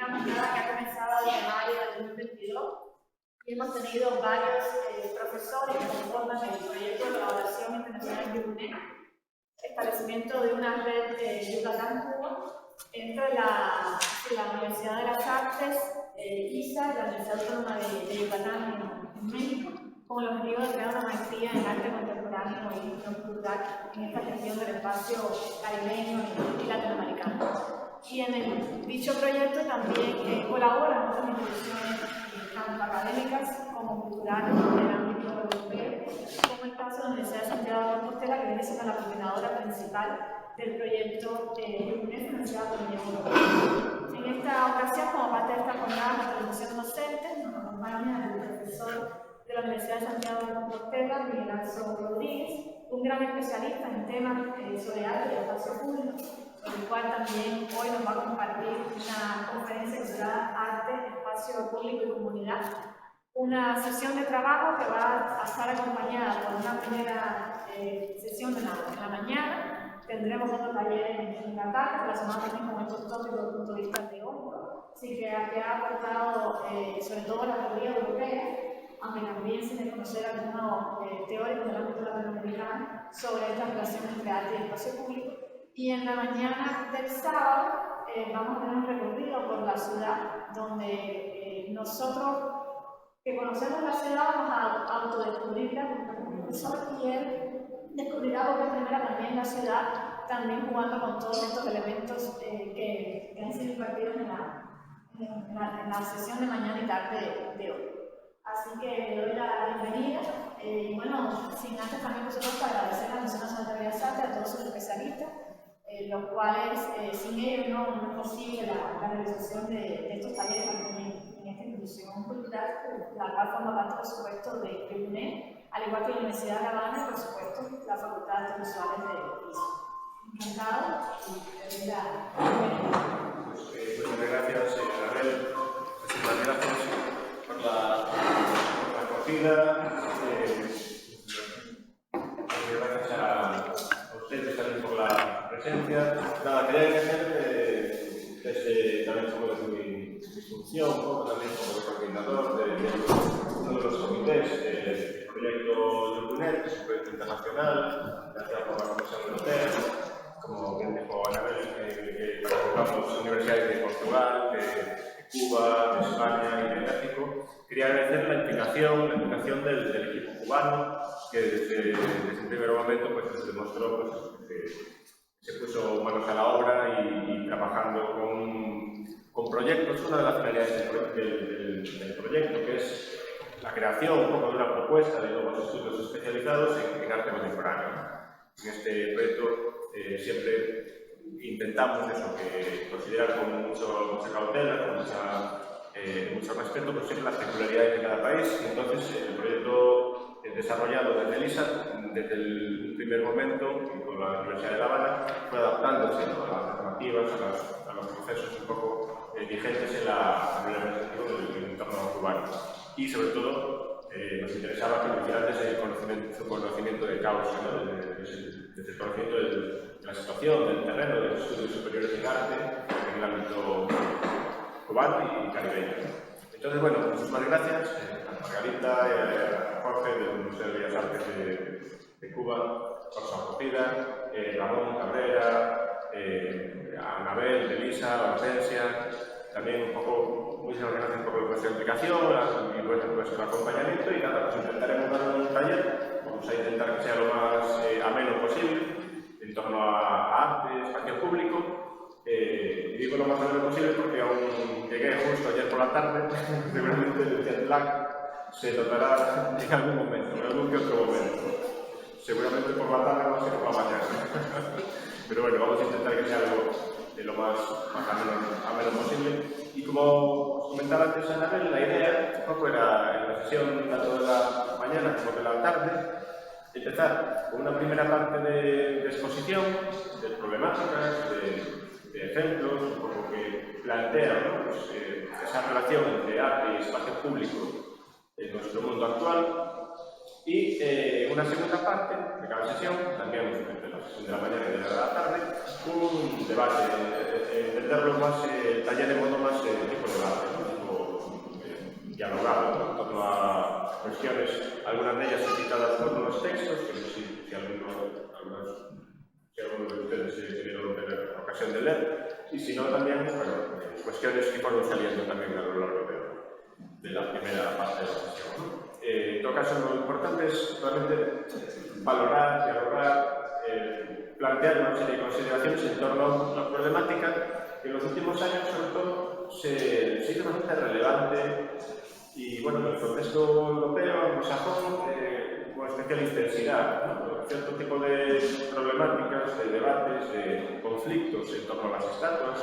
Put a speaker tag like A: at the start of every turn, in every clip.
A: una jornada que ha comenzado en mayo de 2022 y hemos tenido varios profesores que conforman el proyecto de colaboración internacional de UNED, establecimiento de una red de Yucatán-Cuba entre la Universidad de las Artes, ISA, y la Universidad Autónoma de Yucatán en México, con el objetivo de crear una maestría en arte contemporáneo y cultural en esta región del espacio caribeño y latinoamericano. Y en dicho proyecto también colaboran otras instituciones, tanto académicas como culturales en el ámbito europeo, como el caso de la Universidad de Santiago de Compostela, que viene siendo la coordinadora principal del proyecto UNED financiado por la Unión Europea. En esta ocasión, como parte de esta jornada de formación docente, nos acompaña el profesor de la Universidad de Santiago de Compostela, Miguel Ángel Rodríguez, un gran especialista en temas sobre arte y espacio público, con el cual también hoy nos va a compartir una conferencia titulada Arte, Espacio Público y Comunidad, una sesión de trabajo que va a estar acompañada por una primera sesión en la mañana. Tendremos otro taller en la tarde relacionado también con estos tópicos desde el punto de vista teórico, así que ha aportado sobre todo la teoría europea, aunque también se le conocerá algunos teóricos del ámbito latinoamericano sobre esta relación entre arte y espacio público. Y en la mañana del sábado vamos a tener un recorrido por la ciudad, donde nosotros que conocemos la ciudad vamos a autodescubrirla con el profesor, y él descubrirá por primera también la ciudad, también jugando con todos estos elementos que han sido impartidos en la sesión de mañana y tarde de hoy. Así que le doy la bienvenida. Bueno, sin antes también por supuesto agradecer a la Universidad Nacional de Bellas Artes, a todos sus especialistas, los cuales sin ellos no es posible la realización de estos talleres en esta institución cultural, la cual forma parte por supuesto de UNED, al igual que la Universidad de La Habana y por supuesto la Facultad de Artes Visuales de ISO. Encantado y le doy la bienvenida.
B: Muchas gracias, Anabel. Muchas gracias por la acogida. Gracias a ustedes también por la presencia. Nada, quería agradecer desde también como desde mi función, un poco también como coordinador de uno de los comités del proyecto UNED, que es un proyecto internacional, gracias por la Comisión Europea. Como bien dijo Anabel, que participamos universidades de Portugal, de Cuba, de España y de México. Quería agradecer la implicación del equipo cubano, que desde el primer momento pues, se demostró pues, que se puso manos a la obra y trabajando con proyectos. Una de las finalidades del proyecto, que es la creación un poco de una propuesta de nuevos estudios especializados en arte contemporáneo. En este proyecto siempre intentamos eso, considerar con mucha cautela, con mucho respeto, pues siempre las peculiaridades de cada país. Y entonces el proyecto desarrollado desde el ISA, desde el primer momento, con la Universidad de La Habana, fue adaptándose a las normativas, a los procesos un poco vigentes en la organización del entorno cubano. Y sobre todo, nos interesaba que lo hiciera desde su conocimiento de causa, ¿no? desde el conocimiento de la situación, del terreno, de los estudios superiores en arte, en el ámbito cubano y caribeño. Entonces, bueno, muchísimas gracias a Margarita y a Jorge del Museo de Bellas Artes de Cuba por su acogida, Ramón Cabrera, a Anabel, Elisa, a Hortensia, también un poco muchas gracias por vuestra implicación y vuestro acompañamiento. Y nada, pues intentaremos dar un taller, vamos a intentar que sea lo más ameno posible en torno a arte, espacio público. Digo lo más ameno posible porque aún llegué justo ayer por la tarde, seguramente el jet lag se notará en algún momento, en algún que otro momento. Seguramente por la tarde no sé por la mañana. Pero bueno, vamos a intentar que sea algo de lo más ameno posible. Y como os comentaba antes, Anabel, la idea un poco era en la sesión tanto de la mañana como de la tarde empezar con una primera parte de exposición, de problemáticas, de ejemplos, un poco que plantean, ¿no? Pues, esa relación entre arte y espacio público en nuestro mundo actual. Y una segunda parte de cada sesión, también entre la sesión de la mañana y de la tarde, un debate entenderlo más, el taller de modo más tipo debate, ¿no? Tipo dialogado, ¿no? En torno a cuestiones, algunas de ellas citadas por los textos, que no sé si alguno de ustedes tuvieron tener ocasión de leer, y si no también, bueno, cuestiones que fueron saliendo también a lo largo de la primera parte de la sesión, ¿no? En todo caso, lo importante es realmente valorar, dialogar, plantear una serie de consideraciones en torno a una problemática que en los últimos años, sobre todo, se hizo bastante relevante y, bueno, en el contexto europeo, anglosajón, con especial intensidad, ¿no? Cierto tipo de problemáticas, de debates, de conflictos en torno a las estatuas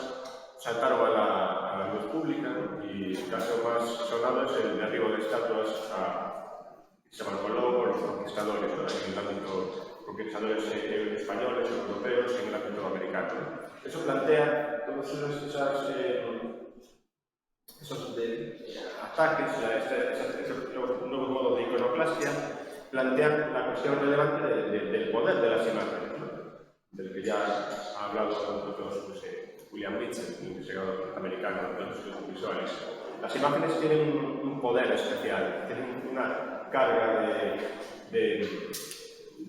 B: saltaron a la luz pública, ¿no? Y el caso más sonado es el derribo de estatuas a Cristóbal Colón por los conquistadores, ¿no? En el ámbito conquistadores españoles, europeos y en el ámbito americano, ¿no? Eso plantea todos esos ataques, esos nuevos modos de iconoclastia, plantean la cuestión relevante del poder de las imágenes, ¿no? Del que ya ha hablado nosotros, William Mitchell, un investigador norteamericano de los estudios visuales. Las imágenes tienen un poder especial, tienen una carga de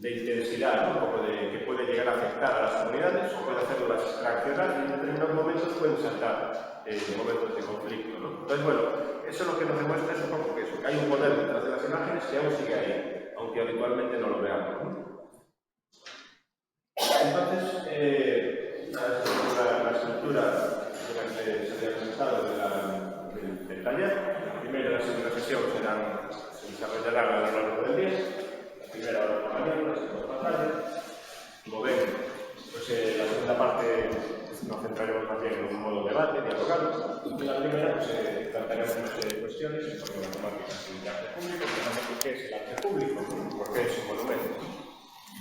B: intensidad, ¿no? Un poco que puede llegar a afectar a las comunidades, o puede hacerlas reaccionar y en determinados momentos pueden saltar momentos de conflicto, ¿no? Entonces, bueno, eso lo que nos demuestra es un poco que hay un poder detrás de las imágenes que aún sigue ahí, aunque habitualmente no lo veamos, ¿no? Entonces, la estructura de la que se había presentado del taller, la primera y la segunda sesión se desarrollarán a lo largo del día. La primera hora por la mañana, la segunda por la tarde. Como ven, pues, la segunda parte nos centraremos más bien en un modo debate, dialogado. Y la primera, pues, trataremos una serie de cuestiones sobre las temáticas del arte público, por qué es el arte público, por qué es un monumento.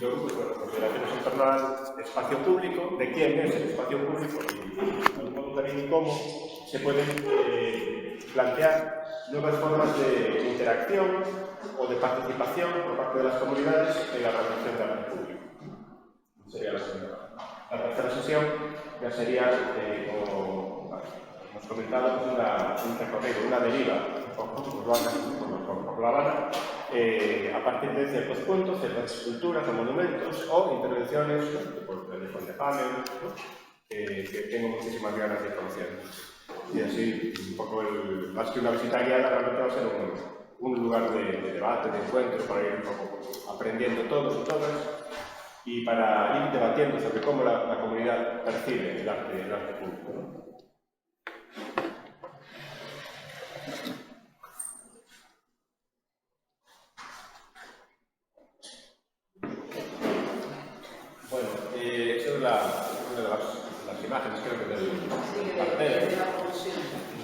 B: Luego, pues, bueno, consideraciones en torno al espacio público, de quién es el espacio público y, de un modo también, cómo se pueden plantear nuevas formas de interacción o de participación por parte de las comunidades en la realización del arte público. Sería la segunda. La tercera sesión ya sería, como hemos comentado, un recorrido, una deriva por La Habana, a partir de ciertos puntos, ciertas esculturas o monumentos o intervenciones por teléfono de panel, ¿no? Que tengo muchísimas ganas de conocer. Y así, un poco, más que una visita guiada, realmente va a ser un lugar de debate, de encuentro, para ir un poco aprendiendo todos y todas y para ir debatiendo sobre cómo la comunidad percibe el arte público, ¿no? Bueno, esta es una de las imágenes, creo que del cartel,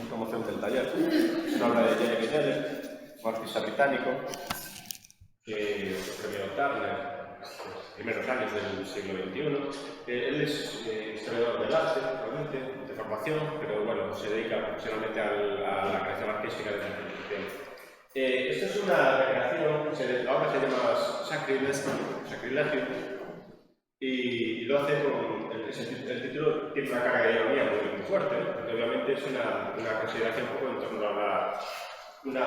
B: promoción del taller. Es una obra de Jeremy Neder, un artista británico, que premio Turner en los primeros años del siglo XXI. Él es historiador del arte, realmente, de formación, pero bueno, se dedica profesionalmente a la creación artística de la institución. Esta es una recreación, la obra se llama Sacrilegio, y lo hace con el título tiene una carga de ironía muy fuerte, ¿no? Porque obviamente es una consideración un poco en torno a una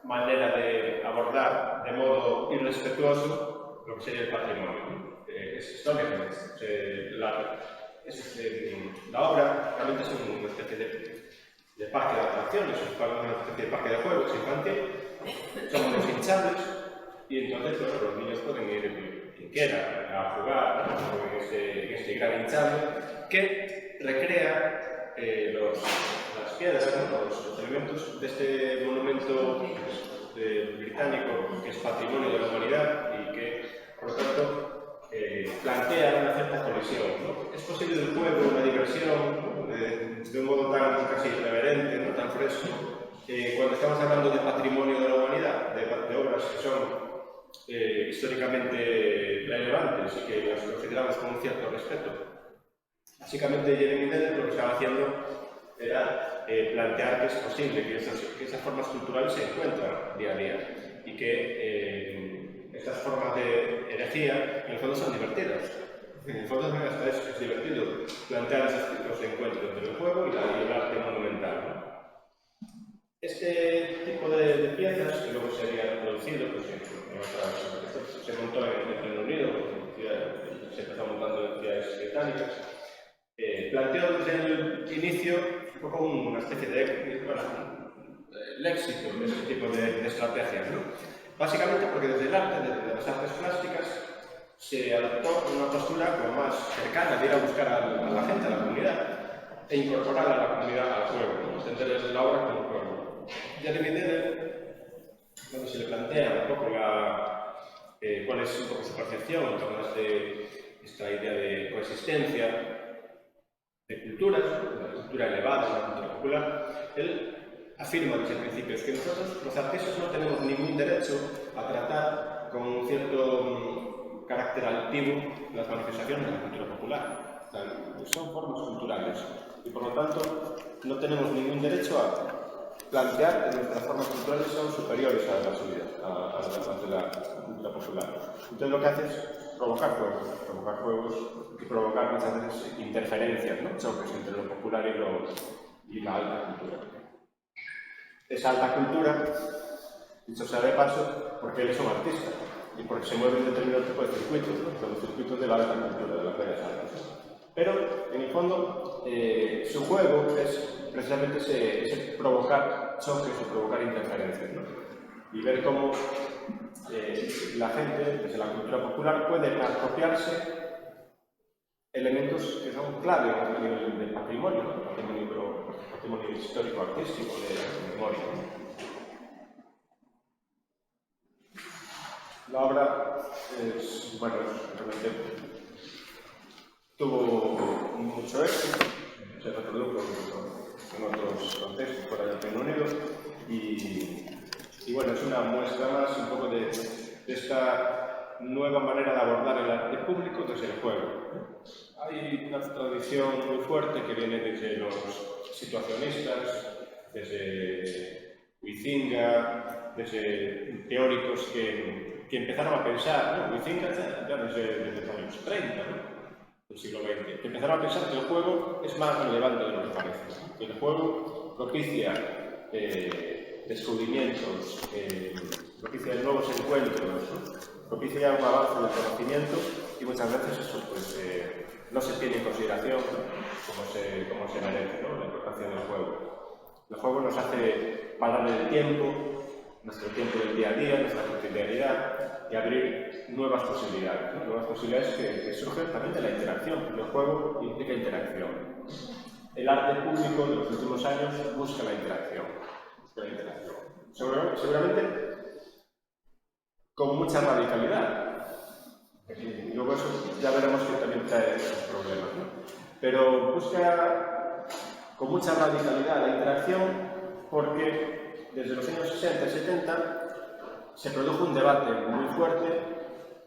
B: manera de abordar de modo irrespetuoso lo que sería el patrimonio, ¿no? Es historia, la obra realmente es una especie de parque de atracciones, una especie de parque de juegos infantil, son unos hinchables y entonces, bueno, los niños pueden ir quien quiera a jugar, ¿no? en este gran hinchable que recrea las piedras, ¿no? los elementos de este monumento británico que es patrimonio de la humanidad y que, por lo tanto, plantea una cierta colisión, ¿no? Es posible el juego, una diversión, ¿no? de un modo tan casi irreverente, ¿no? Tan fresco, cuando estamos hablando de patrimonio de la humanidad, de obras que son históricamente relevantes y que las consideramos con un cierto respeto. Básicamente, Jeremy Neder lo que estaba haciendo era plantear que es posible que esas formas culturales se encuentran día a día y que estas formas de herejía en el fondo son divertidas. En el fondo hasta es divertido plantear los encuentros entre el juego y el arte monumental, ¿no? Este tipo de piezas, que luego sería reproducido, pues, se montó en el Reino Unido, se empezó montando en ciudades británicas, planteó desde el inicio un poco una especie de léxico de este tipo de estrategias, ¿no? Básicamente porque desde el arte, desde las artes plásticas, se adoptó una postura como más cercana de ir a buscar a la gente, a la comunidad, e incorporar a la comunidad al juego, ¿no? Entender la obra como juego. Jeremy Dedder, cuando se le plantea un poco cuál es un poco su percepción en torno a esta idea de coexistencia de culturas, una cultura elevada, una cultura popular, él afirma desde el principio que nosotros, los artistas, no tenemos ningún derecho a tratar con un cierto carácter altivo las manifestaciones de la cultura popular. Son formas culturales y, por lo tanto, no tenemos ningún derecho a plantear que nuestras formas culturales son superiores a las suyas, a las de la cultura popular. Entonces, lo que hace es provocar juegos y provocar muchas veces interferencias, ¿no? Choques entre lo popular y la alta cultura. Esa alta cultura, dicho sea de paso, porque él es un artista y porque se mueve en determinados tipos de circuitos, ¿no? Son los circuitos de la alta cultura, de las bellas artes. Pero, en el fondo, su juego es precisamente ese provocar choques o provocar interferencias, ¿no? Y ver cómo la gente, desde la cultura popular, puede apropiarse elementos que son clave a nivel del patrimonio, ¿no? Patrimonio histórico-artístico de memoria. La obra realmente tuvo mucho éxito, se reprodujo en otros contextos fuera del Reino Unido y bueno, es una muestra más un poco de esta nueva manera de abordar el arte público desde el juego. Hay una tradición muy fuerte que viene desde los situacionistas, desde Huizinga, desde teóricos que empezaron a pensar, ¿no? Huizinga ya desde los años 30, ¿no? Del siglo XX, que empezaron a pensar que el juego es más relevante de lo que parece, que el juego propicia descubrimientos, propicia nuevos encuentros, ¿no? Propicia un avance del conocimiento y muchas veces eso pues, no se tiene en consideración, ¿no? como se merece, ¿no? La importancia del juego. El juego nos hace parar el tiempo, nuestro tiempo del día a día, nuestra cotidianidad y abrir nuevas posibilidades, ¿no? Nuevas posibilidades que surgen también de la interacción, porque el juego implica interacción. El arte público de los últimos años busca la interacción. Seguramente con mucha radicalidad. Y luego eso ya veremos que también trae esos problemas, ¿no? Pero busca con mucha radicalidad la interacción porque desde los años 60 y 70 se produjo un debate muy fuerte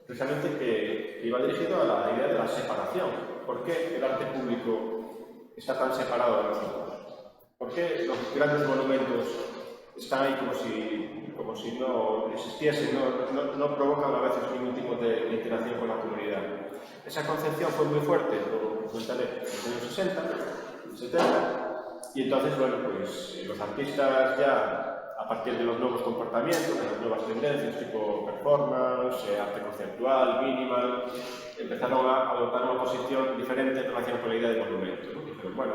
B: precisamente que iba dirigido a la idea de la separación. ¿Por qué el arte público está tan separado de nosotros? ¿Por qué los grandes monumentos están ahí como si no existiesen, no provocan a veces ningún tipo de interacción con la comunidad? Esa concepción fue muy fuerte, lo comentaré, en los años 60, 70, y entonces, bueno, pues los artistas ya, a partir de los nuevos comportamientos, de las nuevas tendencias, tipo performance, arte conceptual, minimal, empezaron a adoptar una posición diferente en relación con la idea de monumento, ¿no? Dijeron, bueno,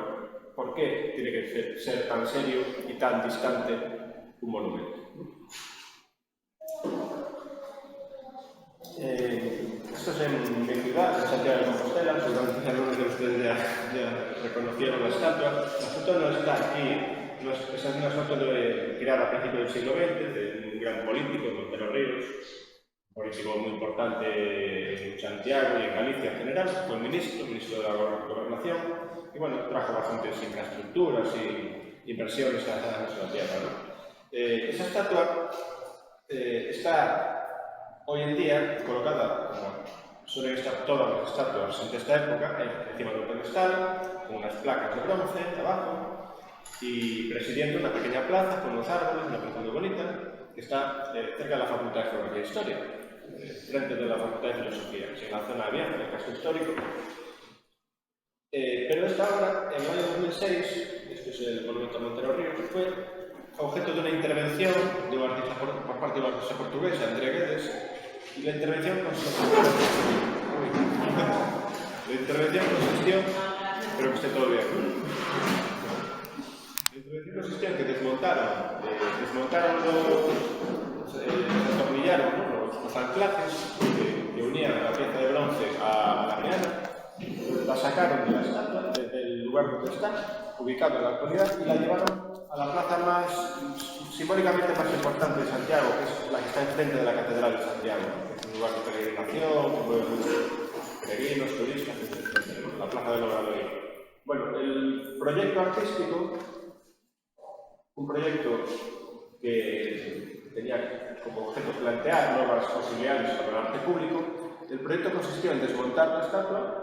B: ¿por qué tiene que ser tan serio y tan distante un monumento? Esto es en mi ciudad, en Santiago de Compostela. Seguramente algunos de ustedes ya reconocieron la estatua. La estatua no está aquí, es una estatua creada a principios del siglo XX, de un gran político, Montero Ríos, un político muy importante en Santiago y en Galicia en general. Fue ministro de la Gobernación, y bueno, trajo bastantes infraestructuras y inversiones a la tierra, ¿no? Esa estatua está hoy en día colocada, como suelen estar todas las estatuas de esta época, encima de un pedestal, con unas placas de bronce abajo, y presidiendo una pequeña plaza con unos árboles, una plaza muy bonita, que está cerca de la Facultad de Geografía e Historia. frente de la Facultad de Filosofía, en la zona de Vieja, en el casco histórico. Pero esta obra, en el año 2006, esto es el monumento a Montero Ríos, fue objeto de una intervención de un artista por parte de un artista portugués, André Guedes, y la intervención consistió, espero que esté todo bien, la intervención consistió en que desmontaron atornillaron los anclajes que unían la pieza de bronce a la reana, la sacaron de la estatua, del lugar donde está, ubicado en la actualidad, y la llevaron a la plaza simbólicamente más importante de Santiago, que es la que está enfrente de la Catedral de Santiago, que es un lugar de peregrinación, que mueve muchos peregrinos, turistas, etc. La plaza del Obradoiro. Bueno, el proyecto artístico, un proyecto que tenía como objeto plantear nuevas posibilidades para el arte público, el proyecto consistió en desmontar la estatua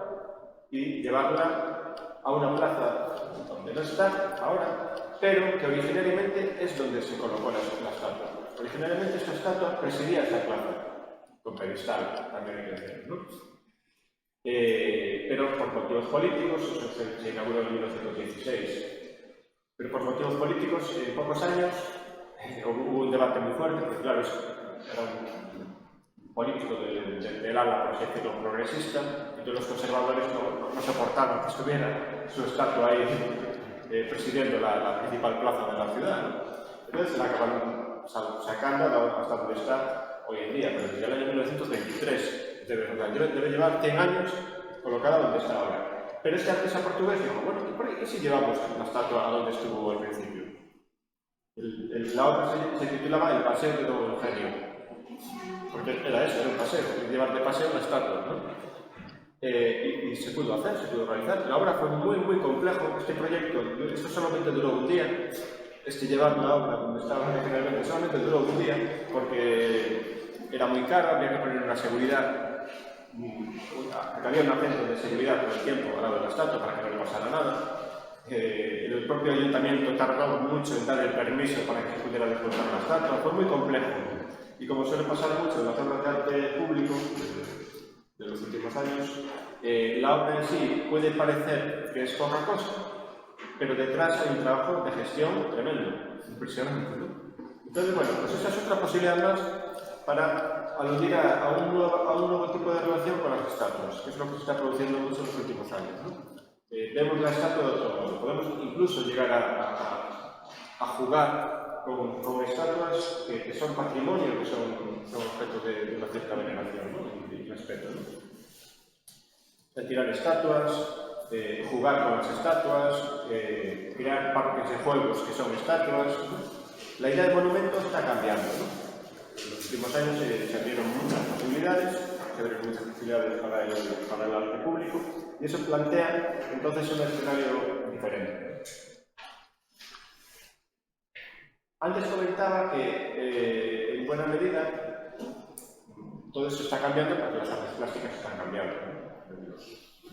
B: y llevarla a una plaza donde no está ahora, pero que originariamente es donde se colocó la estatua. Originariamente esta estatua presidía esta plaza, con pedestal, también hay que decir, ¿no? Pero por motivos políticos, eso se inauguró en 1916, pero por motivos políticos, en pocos años, hubo un debate muy fuerte, porque claro, era un político del ala, por así decirlo, progresista, y todos los conservadores no soportaban que estuviera su estatua ahí presidiendo la principal plaza de la ciudad, ¿no? Entonces la acabaron sacando hasta donde está hoy en día, pero desde el año 1923 debe llevar 100 años colocada donde está ahora. Pero este artista portugués dijo, bueno, ¿y si llevamos la estatua a donde estuvo al principio? La obra se titulaba El paseo de Don Eugenio, porque era eso, era un paseo, llevar de paseo la estatua, ¿no? Y se pudo hacer, se pudo realizar. La obra fue muy complejo. Este proyecto, esto solamente duró un día. Llevar la obra donde estaba originalmente solamente duró un día, porque era muy caro, había que poner una seguridad, había un agente de seguridad todo el tiempo al lado de la estatua para que no le pasara nada. El propio ayuntamiento tardó mucho en dar el permiso para que se pudiera desmontar la estatua. Fue muy complejo. Y como suele pasar mucho en las obras de arte público de los últimos años, la obra en sí puede parecer que es poca cosa, pero detrás hay un trabajo de gestión tremendo, impresionante, ¿no? Entonces, bueno, pues esa es otra posibilidad más para aludir a un nuevo tipo de relación con las estatuas, que es lo que se está produciendo mucho en los últimos años, ¿no? Vemos la estatua de otro modo, podemos incluso llegar a jugar con estatuas que son patrimonio, que son objeto de una cierta veneración, ¿no? Y respeto, ¿no? Retirar estatuas, jugar con las estatuas, crear parques de juegos que son estatuas, ¿no? La idea del monumento está cambiando, ¿no? En los últimos años se abrieron muchas posibilidades, para el arte público, y eso plantea entonces un escenario diferente. Antes comentaba que en buena medida todo eso está cambiando porque las artes plásticas están cambiando, ¿no?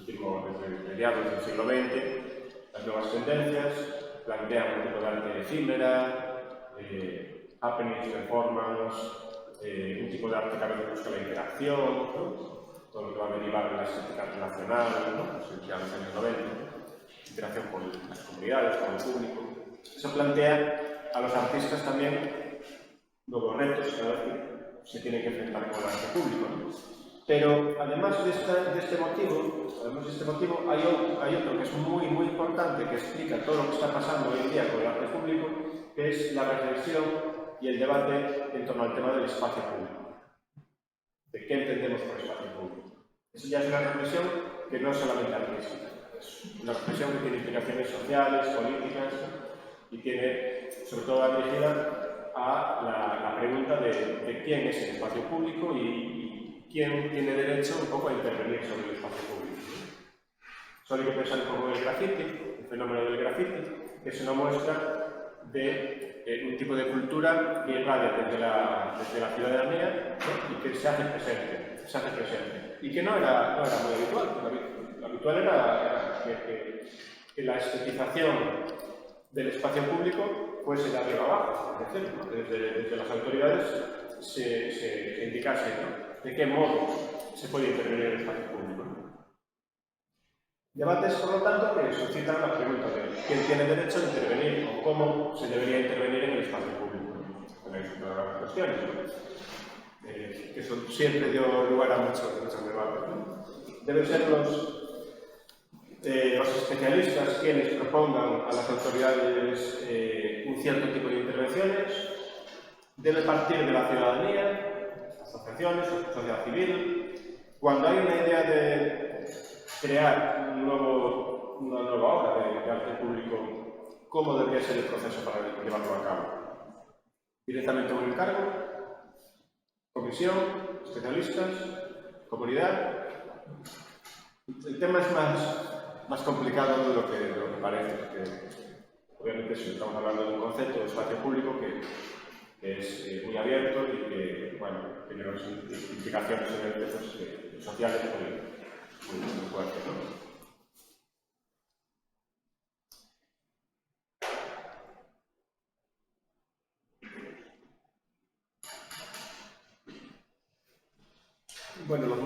B: Desde mediados del siglo XX, las nuevas tendencias plantean un tipo de arte efímera, happenings, performance, un tipo de arte que a veces busca la interacción, ¿no? Todo lo que va a derivar de la estética relacional, ¿no? Pues ya en los años 90, ¿no? Interacción con las comunidades, con el público. Eso plantea a los artistas también nuevos retos que se tienen que enfrentar con el arte público, ¿no? Pero además de este motivo, hay otro que es muy importante, que explica todo lo que está pasando hoy en día con el arte público, que es la reflexión y el debate en torno al tema del espacio público. ¿De qué entendemos por espacio público? Eso ya es una reflexión que no es solamente artística, es una reflexión que tiene implicaciones sociales, políticas, y tiene, sobre todo, dirigida a la pregunta de quién es el espacio público y quién tiene derecho un poco a intervenir sobre el espacio público. Solo hay que pensar un poco en el graffiti, el fenómeno del graffiti, que es una muestra de un tipo de cultura que irradia desde la ciudadanía, ¿no? Y que se hace presente. Y que no era muy habitual. Lo habitual era que la estetización del espacio público fuese de arriba abajo, es decir, ¿no? Desde las autoridades se indicase, ¿no? de qué modo se puede intervenir en el espacio público. Debates, por lo tanto, que suscitan la pregunta de quién tiene derecho a intervenir o cómo se debería intervenir en el espacio público. Tenéis otras cuestiones, que eso siempre dio lugar a muchos debates. Deben ser los especialistas quienes propongan a las autoridades un cierto tipo de intervenciones. Debe partir de la ciudadanía, asociaciones, sociedad civil. Cuando hay una idea de crear una nueva obra de arte público, ¿cómo debería ser el proceso para llevarlo a cabo? Directamente un encargo, comisión, especialistas, comunidad. El tema es más complicado de lo que parece, porque obviamente estamos hablando de un concepto de espacio público que es muy abierto y que, bueno, tiene unas implicaciones sociales muy fuertes, ¿no? Bueno, los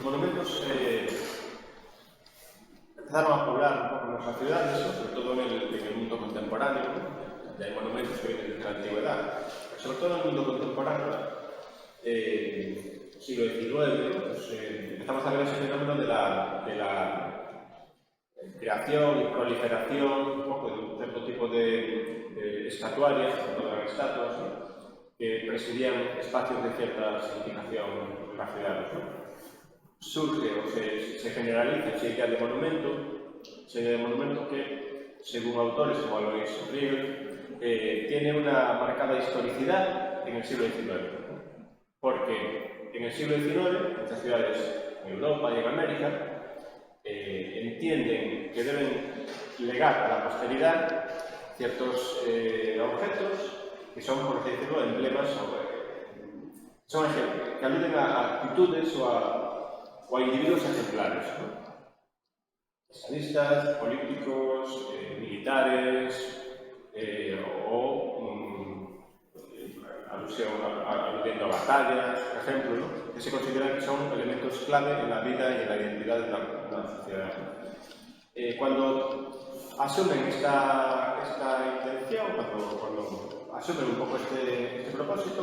B: monumentos empezaron a poblar un poco nuestras ciudades, sobre todo en el mundo contemporáneo. Ya hay monumentos que vienen desde la antigüedad, pero sobre todo en el mundo contemporáneo, siglo XIX, pues, empezamos a ver ese fenómeno de la creación y proliferación un poco de un cierto tipo de estatuarias, no eran estatuas, ¿no?, que presidían espacios de cierta significación en las ciudades, ¿no? Surge o se generaliza esa idea de monumento que, según autores como Alois Riegel, tiene una marcada historicidad en el siglo XIX. Porque en el siglo XIX, muchas ciudades en Europa y en América entienden que deben legar a la posteridad ciertos objetos que son, por así decirlo, emblemas son ejemplos, que aluden a actitudes o a individuos ejemplares, ¿no? Estadistas, políticos, militares, aludiendo a batallas, por ejemplo, ¿no?, que se consideran que son elementos clave en la vida y en la identidad de una sociedad. Cuando asumen esta intención, cuando asumen un poco este propósito,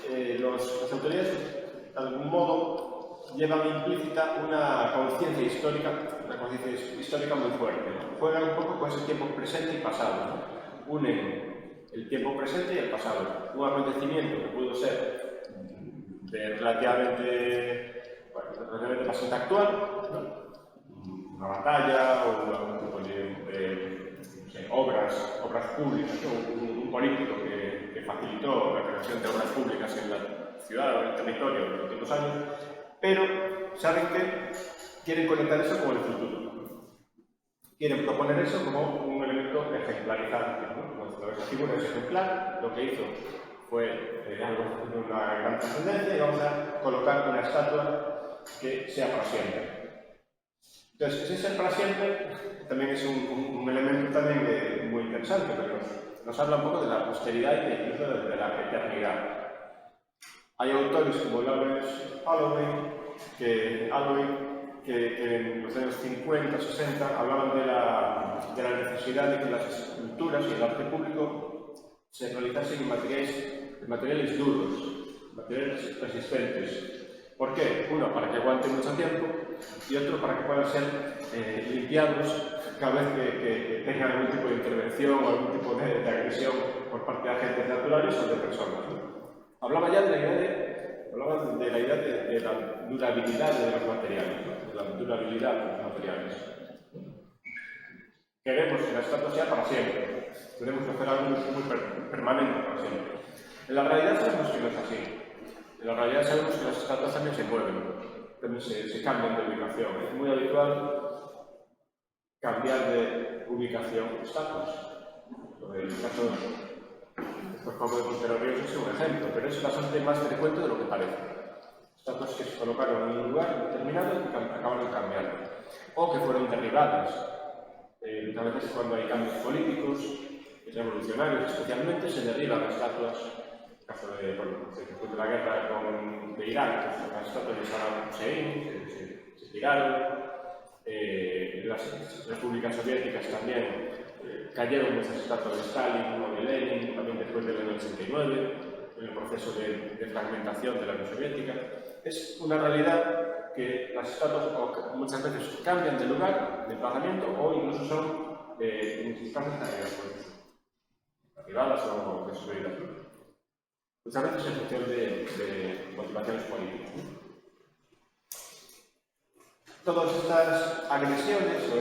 B: las autoridades, de algún modo, llevan implícita una conciencia histórica muy fuerte, ¿no? Juegan un poco con ese tiempo presente y pasado, ¿no? Unen el tiempo presente y el pasado. Un acontecimiento que pudo ser relativamente bastante actual, ¿no?, una batalla o algún tipo de obras públicas, ¿no?, un político que facilitó la creación de obras públicas en la ciudad o en el territorio en los últimos años, pero saben que quieren conectar eso con el futuro. Quieren proponer eso como un elemento ejemplarizante, ¿no? Esa figura es ejemplar, lo que hizo fue algo de una gran trascendencia y vamos a colocar una estatua que sea para siempre. Entonces, ese ser para siempre también es un elemento también muy interesante, porque nos habla un poco de la posteridad y incluso de la eternidad. Hay autores como Lawrence Alloway que en los años 50, 60 hablaban de la necesidad de que las esculturas y el arte público se realizasen en materiales duros, materiales persistentes. ¿Por qué? Uno, para que aguanten mucho tiempo, y otro, para que puedan ser limpiados cada vez que tengan algún tipo de intervención o algún tipo de agresión por parte de agentes naturales o de personas, ¿no? Hablaba ya de la idea de la durabilidad de los materiales, ¿no?, de la durabilidad de los materiales. Queremos que la estatua sea para siempre, tenemos que hacer algo muy permanente para siempre. En la realidad sabemos que no es así. En la realidad sabemos que las estatuas también se mueven, también se cambian de ubicación. Es muy habitual cambiar de ubicación estatuas. El caso de Montero Ríos es un ejemplo, pero es bastante más frecuente de lo que parece. Estatuas que se colocaron en un lugar determinado y que acabaron cambiando, o que fueron derribadas. Muchas veces cuando hay cambios políticos, revolucionarios especialmente, se derriban estatuas caso de, bueno, después de la guerra de Irak, pues las estatuas de Saddam Hussein se tiraron. Las repúblicas soviéticas también cayeron muchas estatuas de Stalin o de Lenin, también después del año 89, en el proceso de fragmentación de la Unión Soviética. Es una realidad que las estatuas muchas veces cambian de lugar, de emplazamiento, o incluso son, en sus casos, privadas o destruidas. Muchas veces en función de motivaciones políticas. Todas estas agresiones o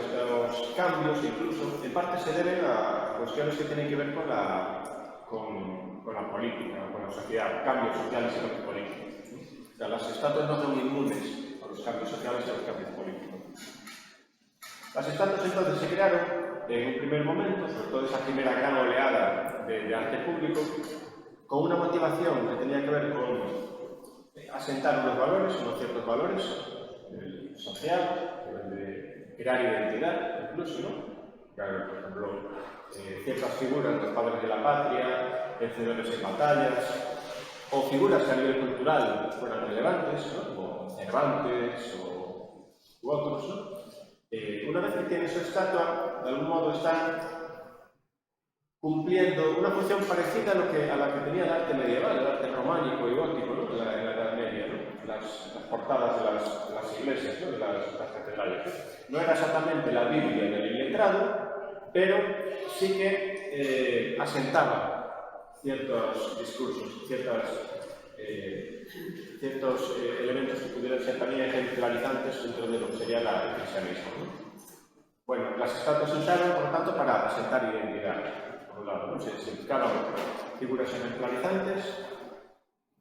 B: estos cambios, incluso, en parte se deben a cuestiones que tienen que ver con la política, con la sociedad, cambios sociales y políticos. O sea, las estatuas no son inmunes a los cambios sociales y a los cambios políticos. Las estatuas entonces se crearon en un primer momento, sobre todo esa primera gran oleada de arte público, con una motivación que tenía que ver con asentar unos valores, unos ciertos valores, el social, el de crear identidad, incluso, ¿no? Claro, por ejemplo, ciertas figuras, los padres de la patria, vencedores en batallas, o figuras que a nivel cultural fueran relevantes, ¿no? Como Cervantes u otros, ¿no? Una vez que tienen su estatua, de algún modo están cumpliendo una función parecida a la que tenía el arte medieval, el arte románico y gótico, ¿no? En la Edad Media, ¿no? Las portadas de las iglesias, ¿no? De las catedrales. No era exactamente la Biblia del iletrado, pero sí que asentaba ciertos discursos, ciertos elementos que pudieran ser también ejemplarizantes dentro de lo que sería el cristianismo, ¿no? Bueno, las estatuas se usaron, por lo tanto, para asentar identidad. Por un lado, ¿no? Se buscaban figuras ejemplarizantes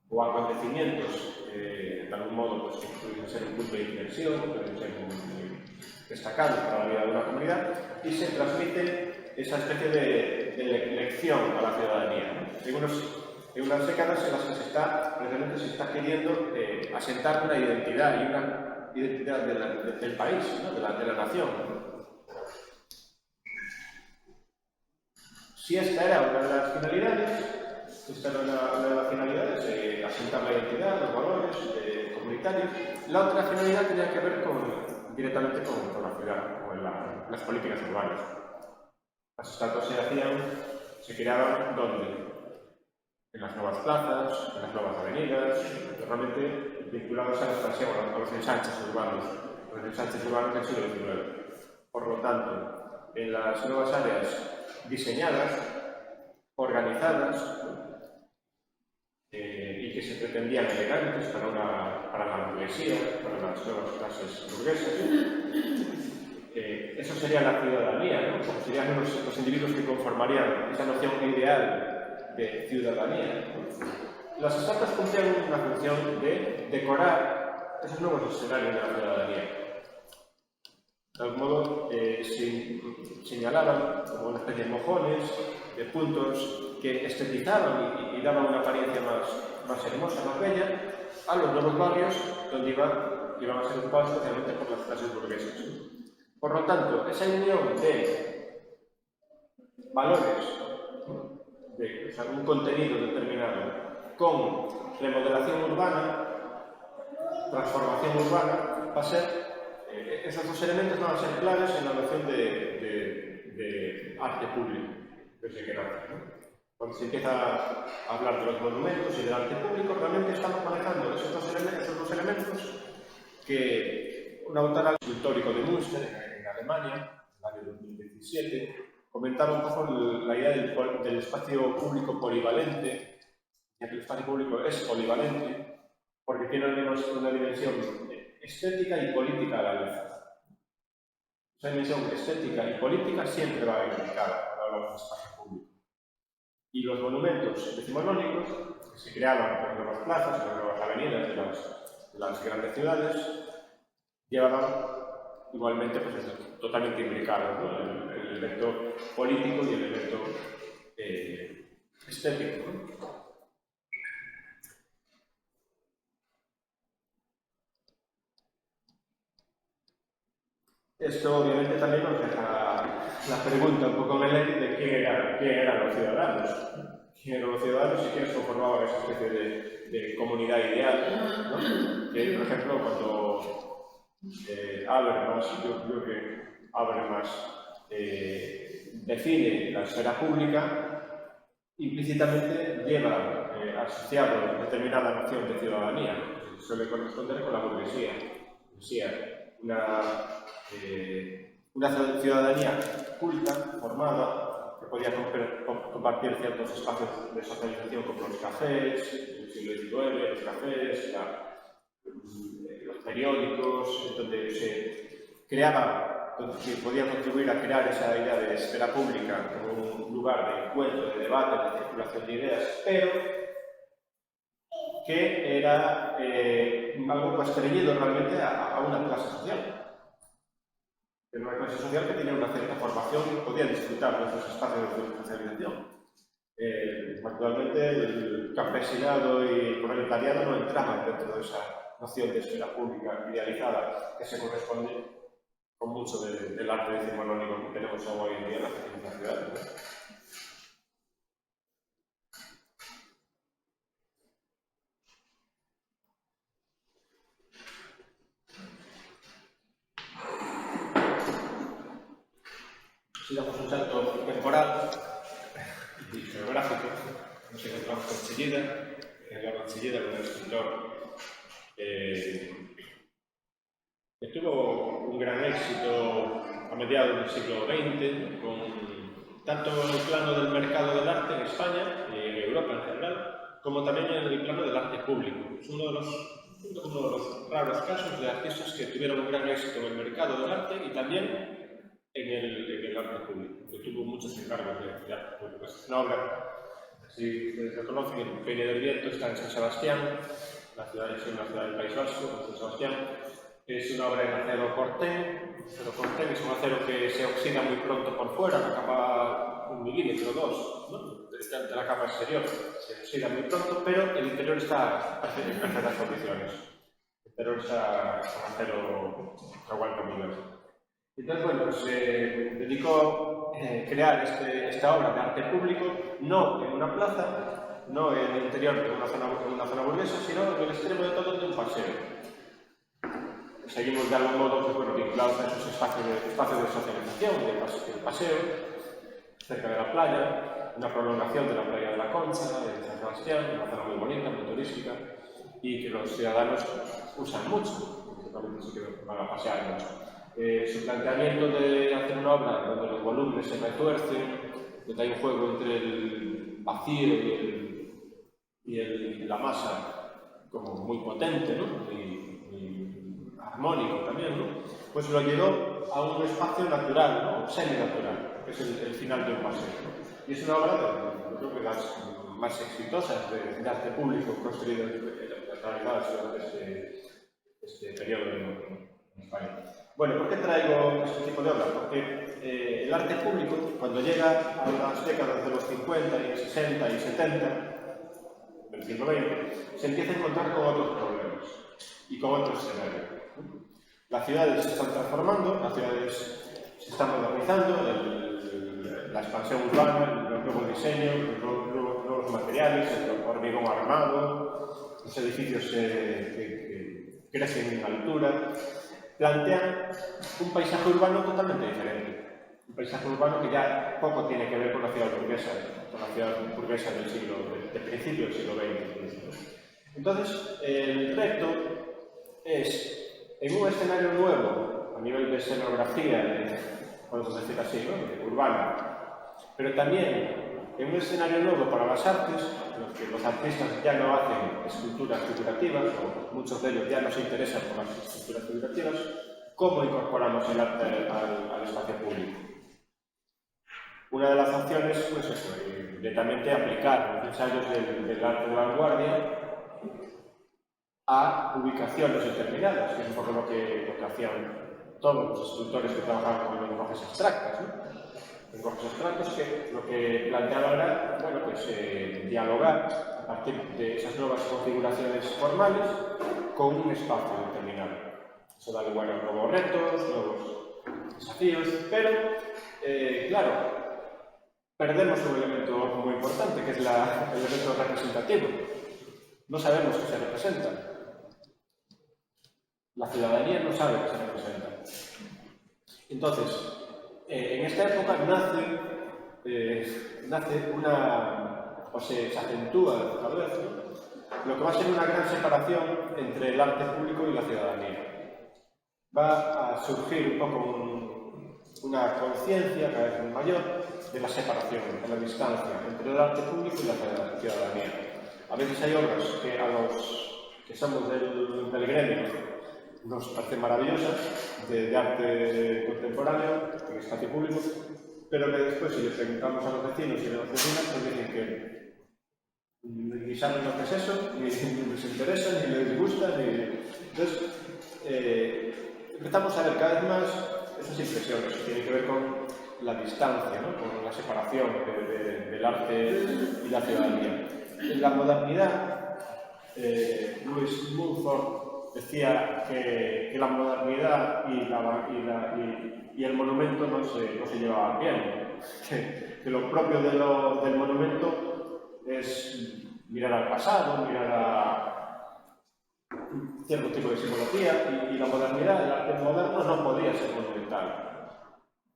B: o acontecimientos de algún modo pues, que pudieran ser un punto de inflexión, pudieran ser muy destacados para la vida de una comunidad, y se transmite esa especie de lección a la ciudadanía, ¿no? En unas décadas en las que precisamente se está queriendo asentar una identidad y una identidad del país, ¿no? de la nación, ¿no? Si esta era una de las finalidades, asentar la identidad, los valores comunitarios, la otra finalidad tenía que ver directamente con la ciudad, con las políticas urbanas. Las estatuas se creaban ¿dónde? En las nuevas plazas, en las nuevas avenidas, realmente vinculados a la expansión, a los ensanches urbanos del siglo XIX. Por lo tanto, en las nuevas áreas diseñadas, organizadas y que se pretendían elegantes para la burguesía, para las nuevas clases burguesas. Eso sería la ciudadanía, ¿no? Serían los individuos que conformarían esa noción ideal de ciudadanía. Las estatuas cumplían una función de decorar esos nuevos escenarios de la ciudadanía. De algún modo, señalaban como una especie de mojones, de puntos que estetizaban y daban una apariencia más hermosa, más bella, a los nuevos barrios donde iban a ser ocupados especialmente por las clases burguesas. Por lo tanto, esa unión de valores, de un contenido determinado, con remodelación urbana, transformación urbana, va a ser esos dos elementos van a ser claves en la noción de arte público que se nace, ¿no? Cuando se empieza a hablar de los monumentos y del arte público, realmente estamos manejando esos dos elementos que un autor escultórico de Münster, en Alemania, en el año 2017, comentaba un poco la idea del espacio público polivalente, ya que el espacio público es polivalente porque tiene una dimensión estética y política a la vez. Esa dimensión estética y política siempre va a ir implicada cuando hablamos de espacio público. Y los monumentos decimonónicos, que se creaban en las nuevas plazas, en las nuevas avenidas de las grandes ciudades, llevaban igualmente pues, totalmente imbricados, ¿no? el elemento político y el elemento estético, ¿no? Esto obviamente también nos deja la pregunta un poco en el aire de quién eran los ciudadanos. quienes eran los ciudadanos y quienes conformaban esa especie de comunidad ideal, ¿no? Que, por ejemplo, cuando Habermas, yo creo que Habermas define la esfera pública, implícitamente lleva asociado determinada noción de ciudadanía, que suele corresponder con la burguesía. Una ciudadanía culta, formada, que podía compartir ciertos espacios de socialización como los cafés, en el siglo XIX, los cafés, los periódicos, donde se creaba, donde se podía contribuir a crear esa idea de esfera pública como un lugar de encuentro, de debate, de circulación de ideas, pero que era algo constreñido realmente a una clase social. Era una clase social que tenía una cierta formación y podía disfrutar de esos espacios de socialización. Actualmente el campesinado y el proletariado no entraban dentro de esa noción de esfera pública idealizada que se corresponde con mucho del arte decimonónico que tenemos hoy en día en la ciudad, ¿no? Si damos un salto temporal y geográfico, nos encontramos con Chillida, Eduardo Chillida, un escritor que tuvo un gran éxito a mediados del siglo XX, tanto en el plano del mercado del arte en España y en Europa en general, como también en el plano del arte público. Es uno de los raros casos de artistas que tuvieron un gran éxito en el mercado del arte y también en el arte público, que tuvo muchos encargos de arte público. Es una obra, si ustedes lo conocen, el Peine del Viento está en San Sebastián, la ciudad es una ciudad del País Vasco, San Sebastián. Es una obra en acero corten. Acero corten es un acero que se oxida muy pronto por fuera, la capa 1 milímetro, 2, ¿no? De la capa exterior se oxida muy pronto, pero el interior está en perfectas condiciones. El interior está con acero que aguanta muy bien. Entonces, bueno, pues dedicó a crear esta obra de arte público, no en una plaza, no en el interior de una zona burguesa, sino en el extremo de todo de un paseo. Seguimos de algún modo pues, bueno, vinculados a esos espacios de socialización, de paseo, cerca de la playa, una prolongación de la playa de la Concha, de San Sebastián, una zona muy bonita, muy turística, y que los ciudadanos usan mucho, principalmente sí que van a pasear mucho. Su planteamiento de hacer una obra donde los volúmenes se retuercen, donde hay un juego entre el vacío y la masa como muy potente, ¿no? y armónico también, ¿no? Pues lo llevó a un espacio natural, ¿no? Semi-natural, que es el final de un paseo, ¿no? Y es una obra de, yo creo que las más exitosas de arte público construidas realizadas durante este periodo en España. Bueno, ¿por qué traigo este tipo de obra? Porque el arte público, cuando llega a las décadas de los 50 y 60 y 70 del siglo XX, se empieza a encontrar con otros problemas y con otros escenarios. Las ciudades se están transformando, las ciudades se están modernizando, la expansión urbana, los nuevos diseños, los nuevos materiales, el hormigón armado, los edificios que crecen en altura, plantean un paisaje urbano totalmente diferente. Un paisaje urbano que ya poco tiene que ver con la ciudad burguesa de principio del siglo XX. Entonces, el reto es, en un escenario nuevo, a nivel de escenografía, podemos decir así, ¿no? Urbana, pero también en un escenario nuevo para las artes, en los que los artistas ya no hacen esculturas figurativas, o muchos de ellos ya no se interesan por las esculturas figurativas, ¿cómo incorporamos el arte al espacio público? Una de las opciones, pues eso, directamente aplicar los ensayos del arte de vanguardia a ubicaciones determinadas, que es un poco lo que hacían todos los escultores que trabajaban con lenguajes abstractos, ¿no? Lenguajes abstractos que lo que planteaban era, bueno, pues dialogar a partir de esas nuevas configuraciones formales con un espacio determinado. Eso da lugar a nuevos retos, nuevos desafíos, pero, claro,
C: perdemos un elemento muy importante, que es el elemento representativo. No sabemos qué se representa. La ciudadanía no sabe qué se representa. Entonces, en esta época nace una, o se acentúa tal vez, ¿no?, lo que va a ser una gran separación entre el arte público y la ciudadanía. Va a surgir un poco una conciencia cada vez mayor de la separación, de la distancia entre el arte público y la ciudadanía. A veces hay obras que a los que somos del gremio nos parecen maravillosas, de arte contemporáneo, en espacio público, pero que después, si les preguntamos a los vecinos y a las vecinas, nos dicen que ni saben lo que es eso, ni les interesa, ni les gusta, ni... Entonces, empezamos a ver cada vez más esas impresiones que tienen que ver con la distancia, ¿no?, con la separación del arte y la ciudadanía. En la modernidad, Louis Mumford decía que la modernidad y el monumento no se llevaban bien, que lo propio del monumento es mirar al pasado, mirar a cierto tipo de simbología, y la modernidad, el arte moderno no podía ser monumental,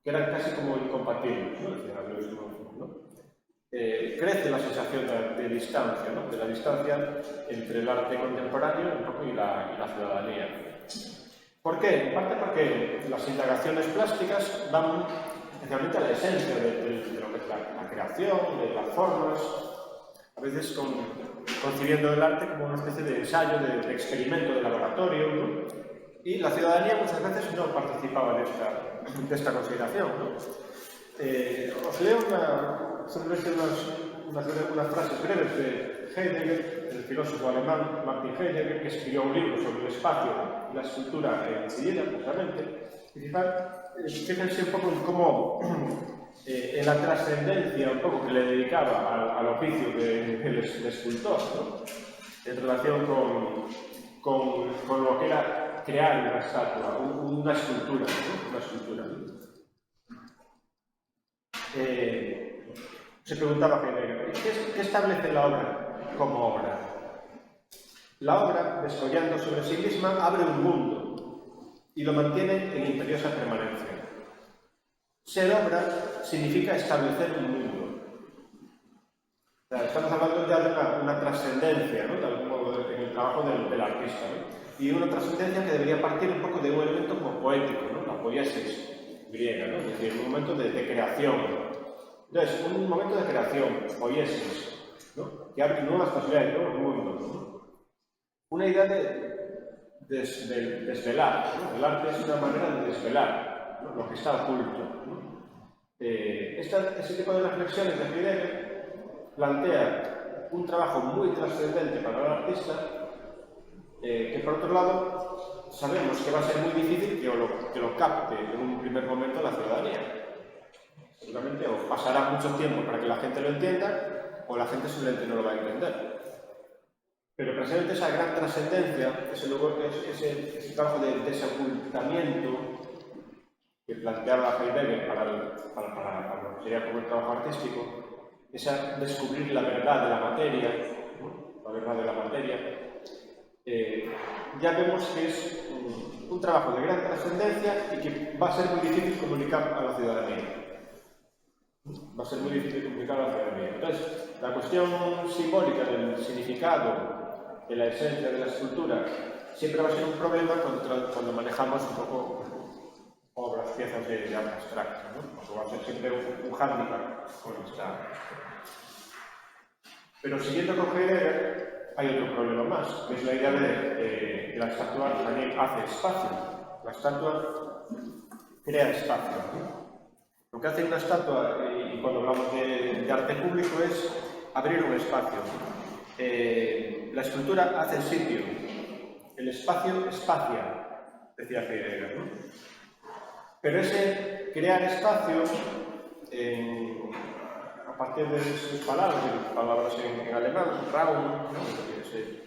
C: que eran casi como incompatibles, ¿no?, decía Louis Mumford, ¿no? Crece la sensación de distancia, ¿no?, de la distancia entre el arte contemporáneo un poco y la ciudadanía. ¿Por qué? En parte porque las indagaciones plásticas van especialmente a la esencia de lo que es la creación, de las formas, a veces concibiendo el arte como una especie de ensayo, de experimento de laboratorio, ¿no? Y la ciudadanía muchas veces no participaba de esta consideración, ¿no? Os leo unas frases breves de Heidegger, el filósofo alemán Martin Heidegger, que escribió un libro sobre el espacio y la escultura en Sillera, justamente. Fíjense un poco en cómo, en la trascendencia un poco que le dedicaba al oficio de escultor, ¿no?, en relación con lo que era crear una estatua, una escultura, ¿no?, una escultura. Se preguntaba Heidegger, ¿qué establece la obra como obra? La obra, descollando sobre sí misma, abre un mundo y lo mantiene en imperiosa permanencia. Ser obra significa establecer un mundo. O sea, estamos hablando ya de una trascendencia, ¿no?, de algún modo en el trabajo del artista, ¿no?, y una trascendencia que debería partir un poco de un elemento como poético, ¿no?, la poiesis griega, ¿no?, es decir, un momento de creación. Entonces, un momento de creación, poiesis, ¿no?, que abre nuevas posibilidades, nuevos mundos, ¿no? Una idea de desvelar, ¿no? El arte es una manera de desvelar, ¿no?, lo que está oculto, ¿no? Ese tipo de reflexiones de Heidegger plantea un trabajo muy trascendente para el artista, que por otro lado sabemos que va a ser muy difícil que lo capte en un primer momento la ciudadanía. Seguramente o pasará mucho tiempo para que la gente lo entienda, o la gente simplemente no lo va a entender. Pero precisamente esa gran trascendencia, ese trabajo de desocultamiento que planteaba Heidegger para lo que sería como el trabajo artístico, esa descubrir la verdad de la materia, ¿no?, la verdad de la materia, ya vemos que es un trabajo de gran trascendencia y que va a ser muy difícil comunicar a la ciudadanía. Va a ser muy difícil comunicar a la ciudadanía. Entonces, la cuestión simbólica del significado, de la esencia de la escultura, siempre va a ser un problema cuando manejamos un poco obras, piezas de arte abstracto, ¿no? Porque va a ser siempre un hándicap con esta. Pero siguiendo con Heidegger, hay otro problema más, que es la idea de que la estatua también hace espacio. La estatua crea espacio, ¿no? Lo que hace una estatua, y cuando hablamos de arte público, es abrir un espacio. La escultura hace sitio. El espacio espacia, decía Heidegger, ¿no? Pero ese crear espacio, a partir de sus palabras en alemán, Raum, ¿no?, ese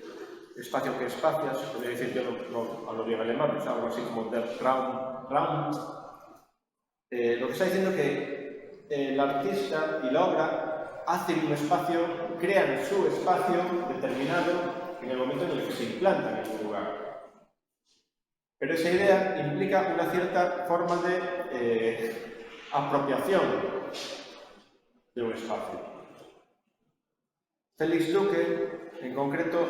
C: espacio que espacia, se podría decir, yo no hablo bien alemán, es algo así como der Raum. Lo que está diciendo es que el artista y la obra hacen un espacio, crean su espacio determinado en el momento en el que se implantan en un lugar. Pero esa idea implica una cierta forma de apropiación de un espacio. Félix Duque, en concreto,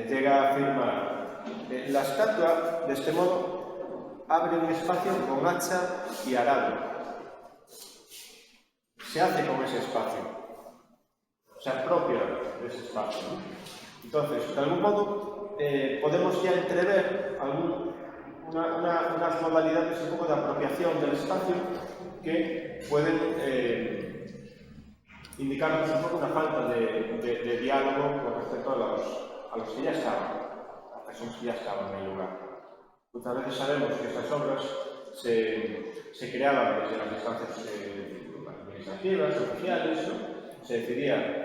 C: llega a afirmar que la estatua, de este modo, abre un espacio con hacha y arado. Se hace con ese espacio, se apropia de ese espacio, ¿no? Entonces, de algún modo, podemos ya entrever unas modalidades un poco de apropiación del espacio que pueden indicarnos un poco una falta de diálogo con respecto a los que ya estaban, a personas que ya estaban en el lugar. Muchas veces sabemos que estas obras se creaban desde las instancias administrativas, oficiales, ¿no? Se decidía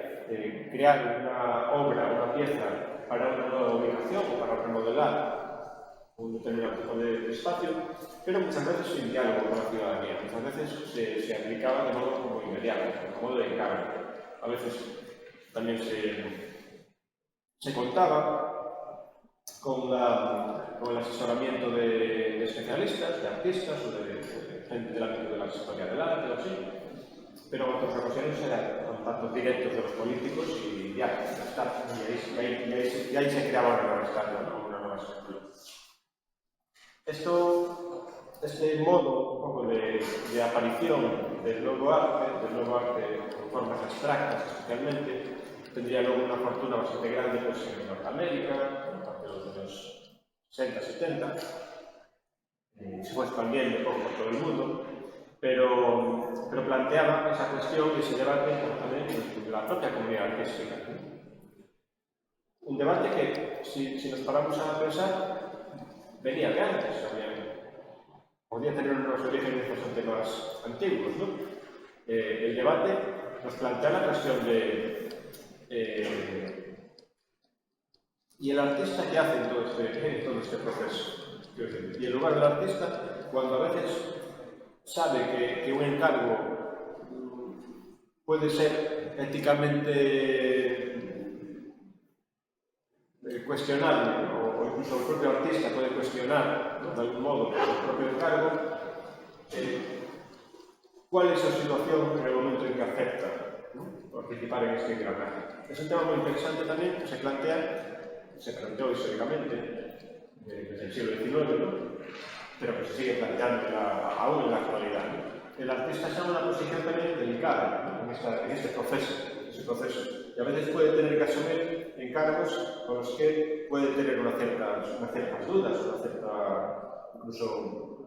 C: crear una obra, una pieza para una nueva ubicación o para remodelar un determinado tipo de espacio, pero muchas veces sin diálogo con la ciudadanía. Muchas veces se aplicaba de modo como inmediato, de modo de encargo. A veces también se contaba con el asesoramiento de especialistas, de artistas o de gente del ámbito de la historia del arte o así, pero en otras ocasiones eran contactos directos de los políticos y ya está. Y ahí se creaba una nueva estatua, una nueva estructura. Este modo un poco de aparición del nuevo arte con formas abstractas especialmente, tendría luego una fortuna bastante grande pues, en Norteamérica, a partir de los años 60, 70, se fue expandiendo un poco por todo el mundo, pero planteaba esa cuestión y ese debate también de la propia comunidad artística. Un debate que, si nos paramos a pensar, venía de antes también. Podría tener unos orígenes bastante más antiguos, ¿no? El debate nos plantea la cuestión de ¿y el artista qué hace en todo este proceso? Y en lugar del artista, cuando a veces sabe que un encargo puede ser éticamente cuestionable, o incluso el propio artista puede cuestionar, ¿no? De algún modo, el propio encargo, ¿cuál es su situación en el momento en que acepta, ¿no? Participar en este engranaje? Es un tema muy interesante también que se planteó históricamente desde el siglo XIX, ¿no? Pero que se sigue planteando aún en la actualidad, ¿no? El artista está en una posición también delicada, ¿no? en ese proceso. Y a veces puede tener que asumir encargos con los que puede tener unas ciertas dudas, incluso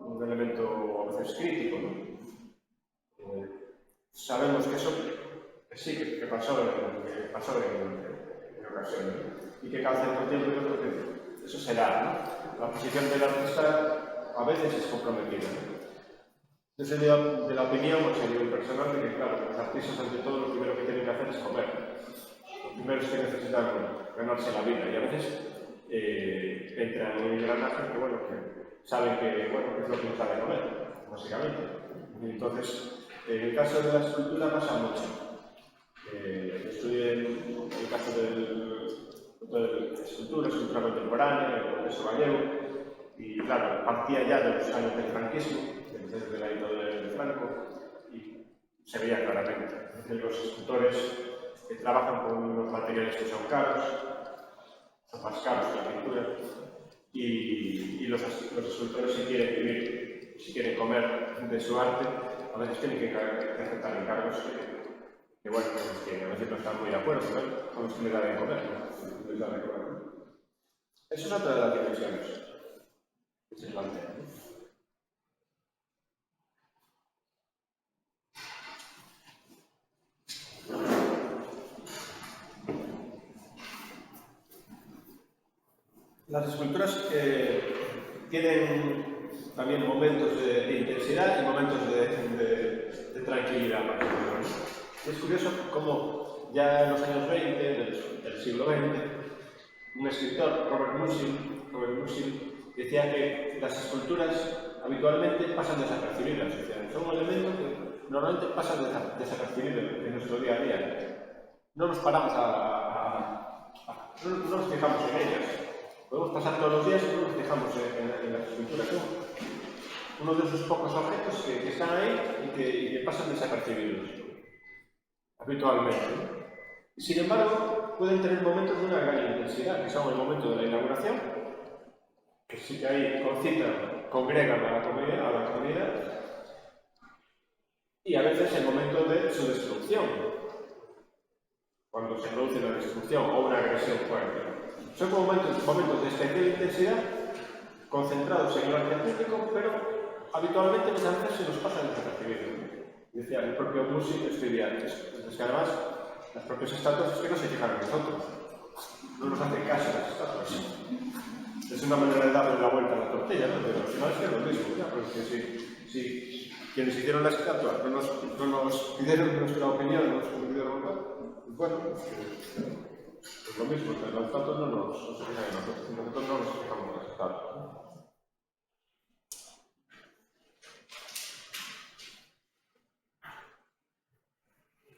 C: un elemento a veces crítico, ¿no? Sabemos que eso sí que pasó en ocasiones, ¿no? Y que cada cierto tiempo yo creo que eso se da, ¿no? La posición del artista a veces es comprometida, ¿no? Yo soy de la opinión, o sea, yo personal, de que, claro, los artistas, ante todo, lo primero que tienen que hacer es comer. Lo primero es que necesitan ganarse la vida, y a veces entran en un engranaje que, bueno, que saben que, bueno, que es lo que no saben comer, básicamente. Y entonces, en el caso de la escultura pasa mucho. Estudié el caso de escultura contemporánea, el eso gallego, y claro, partía ya de los años del franquismo, desde la dictadura de Franco, y se veía claramente. Los escultores que trabajan con unos materiales que son caros, son más caros que la pintura, y los escultores, si quieren vivir, si quieren comer de su arte, a veces tienen que aceptar encargos que bueno, que a veces no están muy de acuerdo, ¿no? Con los que le dan de comer, ¿no? Es una de las dimensiones que se plantean, ¿no? Las esculturas tienen también momentos de intensidad y momentos de tranquilidad. Es curioso cómo ya en los años 20 del siglo XX, un escritor, Robert Musil, decía que las esculturas habitualmente pasan desapercibidas. Son un elemento normalmente pasan desapercibidos en nuestro día a día. No nos paramos no nos fijamos en ellas. Podemos pasar todos los días y no nos fijamos en las esculturas. Uno de esos pocos objetos que están ahí y que pasan desapercibidos habitualmente. Sin embargo, pueden tener momentos de una gran intensidad, que son el momento de la inauguración, que sí que ahí concitan, congregan a la comunidad, y a veces el momento de su destrucción, cuando se produce una destrucción o una agresión fuerte. Son momentos de especial intensidad, concentrados en el arte público, pero habitualmente muchas veces se nos pasan desapercibidos. Decía el propio Musi estudiantes. Es que además, las propias estatuas es que no se fijan en nosotros. No nos hacen caso las estatuas. Es una manera de darle la vuelta a la tortilla, ¿no? Pero al final es que es lo mismo, ¿ya? Porque si quienes hicieron la estatua no nos pidieron nuestra opinión, no nos pidieron nada, pues bueno, es lo mismo, que los estatuas no se fijan en nosotros, y nosotros no nos fijamos en las estatuas, ¿no?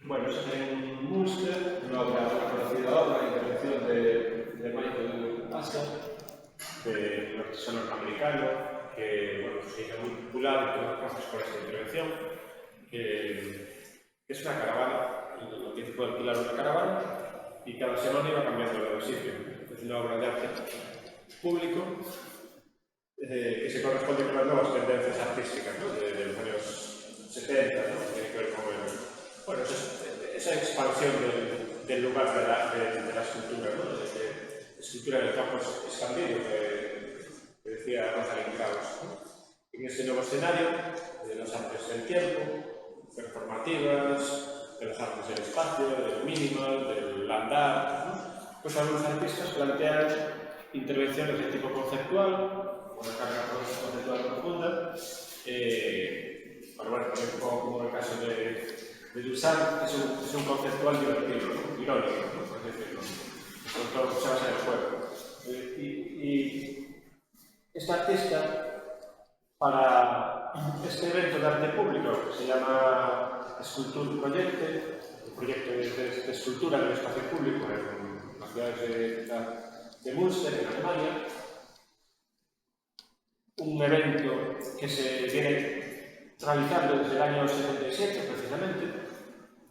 C: Bueno, eso es en Münster, una conocida obra, la intervención de Michael Astor, de artista norteamericano, que bueno, se hizo muy popular en todas partes por esta intervención, que es una caravana, lo que se puede alquilar una caravana, y cada semana iba cambiando de sitio. Es una obra de arte público que se corresponde con las nuevas tendencias artísticas, ¿no? de los años 70, ¿no? Tiene que ver con bueno, esa expansión del lugar de la escultura, ¿no? De escultura en el campo expandido que decía Rosalind Krauss, ¿no? En ese nuevo escenario de las artes del tiempo, performativas, de las artes del espacio, del minimal, del andar, ¿no? Pues algunos artistas plantean intervenciones de tipo conceptual, una carga conceptual profunda, bueno, también un poco como el caso de Duchamp, es un conceptual divertido, ¿no? Irónico, ¿no? Por decirlo. Sobre todo se basa en el juego. Y esta artista, para este evento de arte público, que se llama Sculpture Project, el proyecto de escultura del espacio público en las ciudades de Münster, en Alemania, un evento que se viene realizando desde el año 77, precisamente,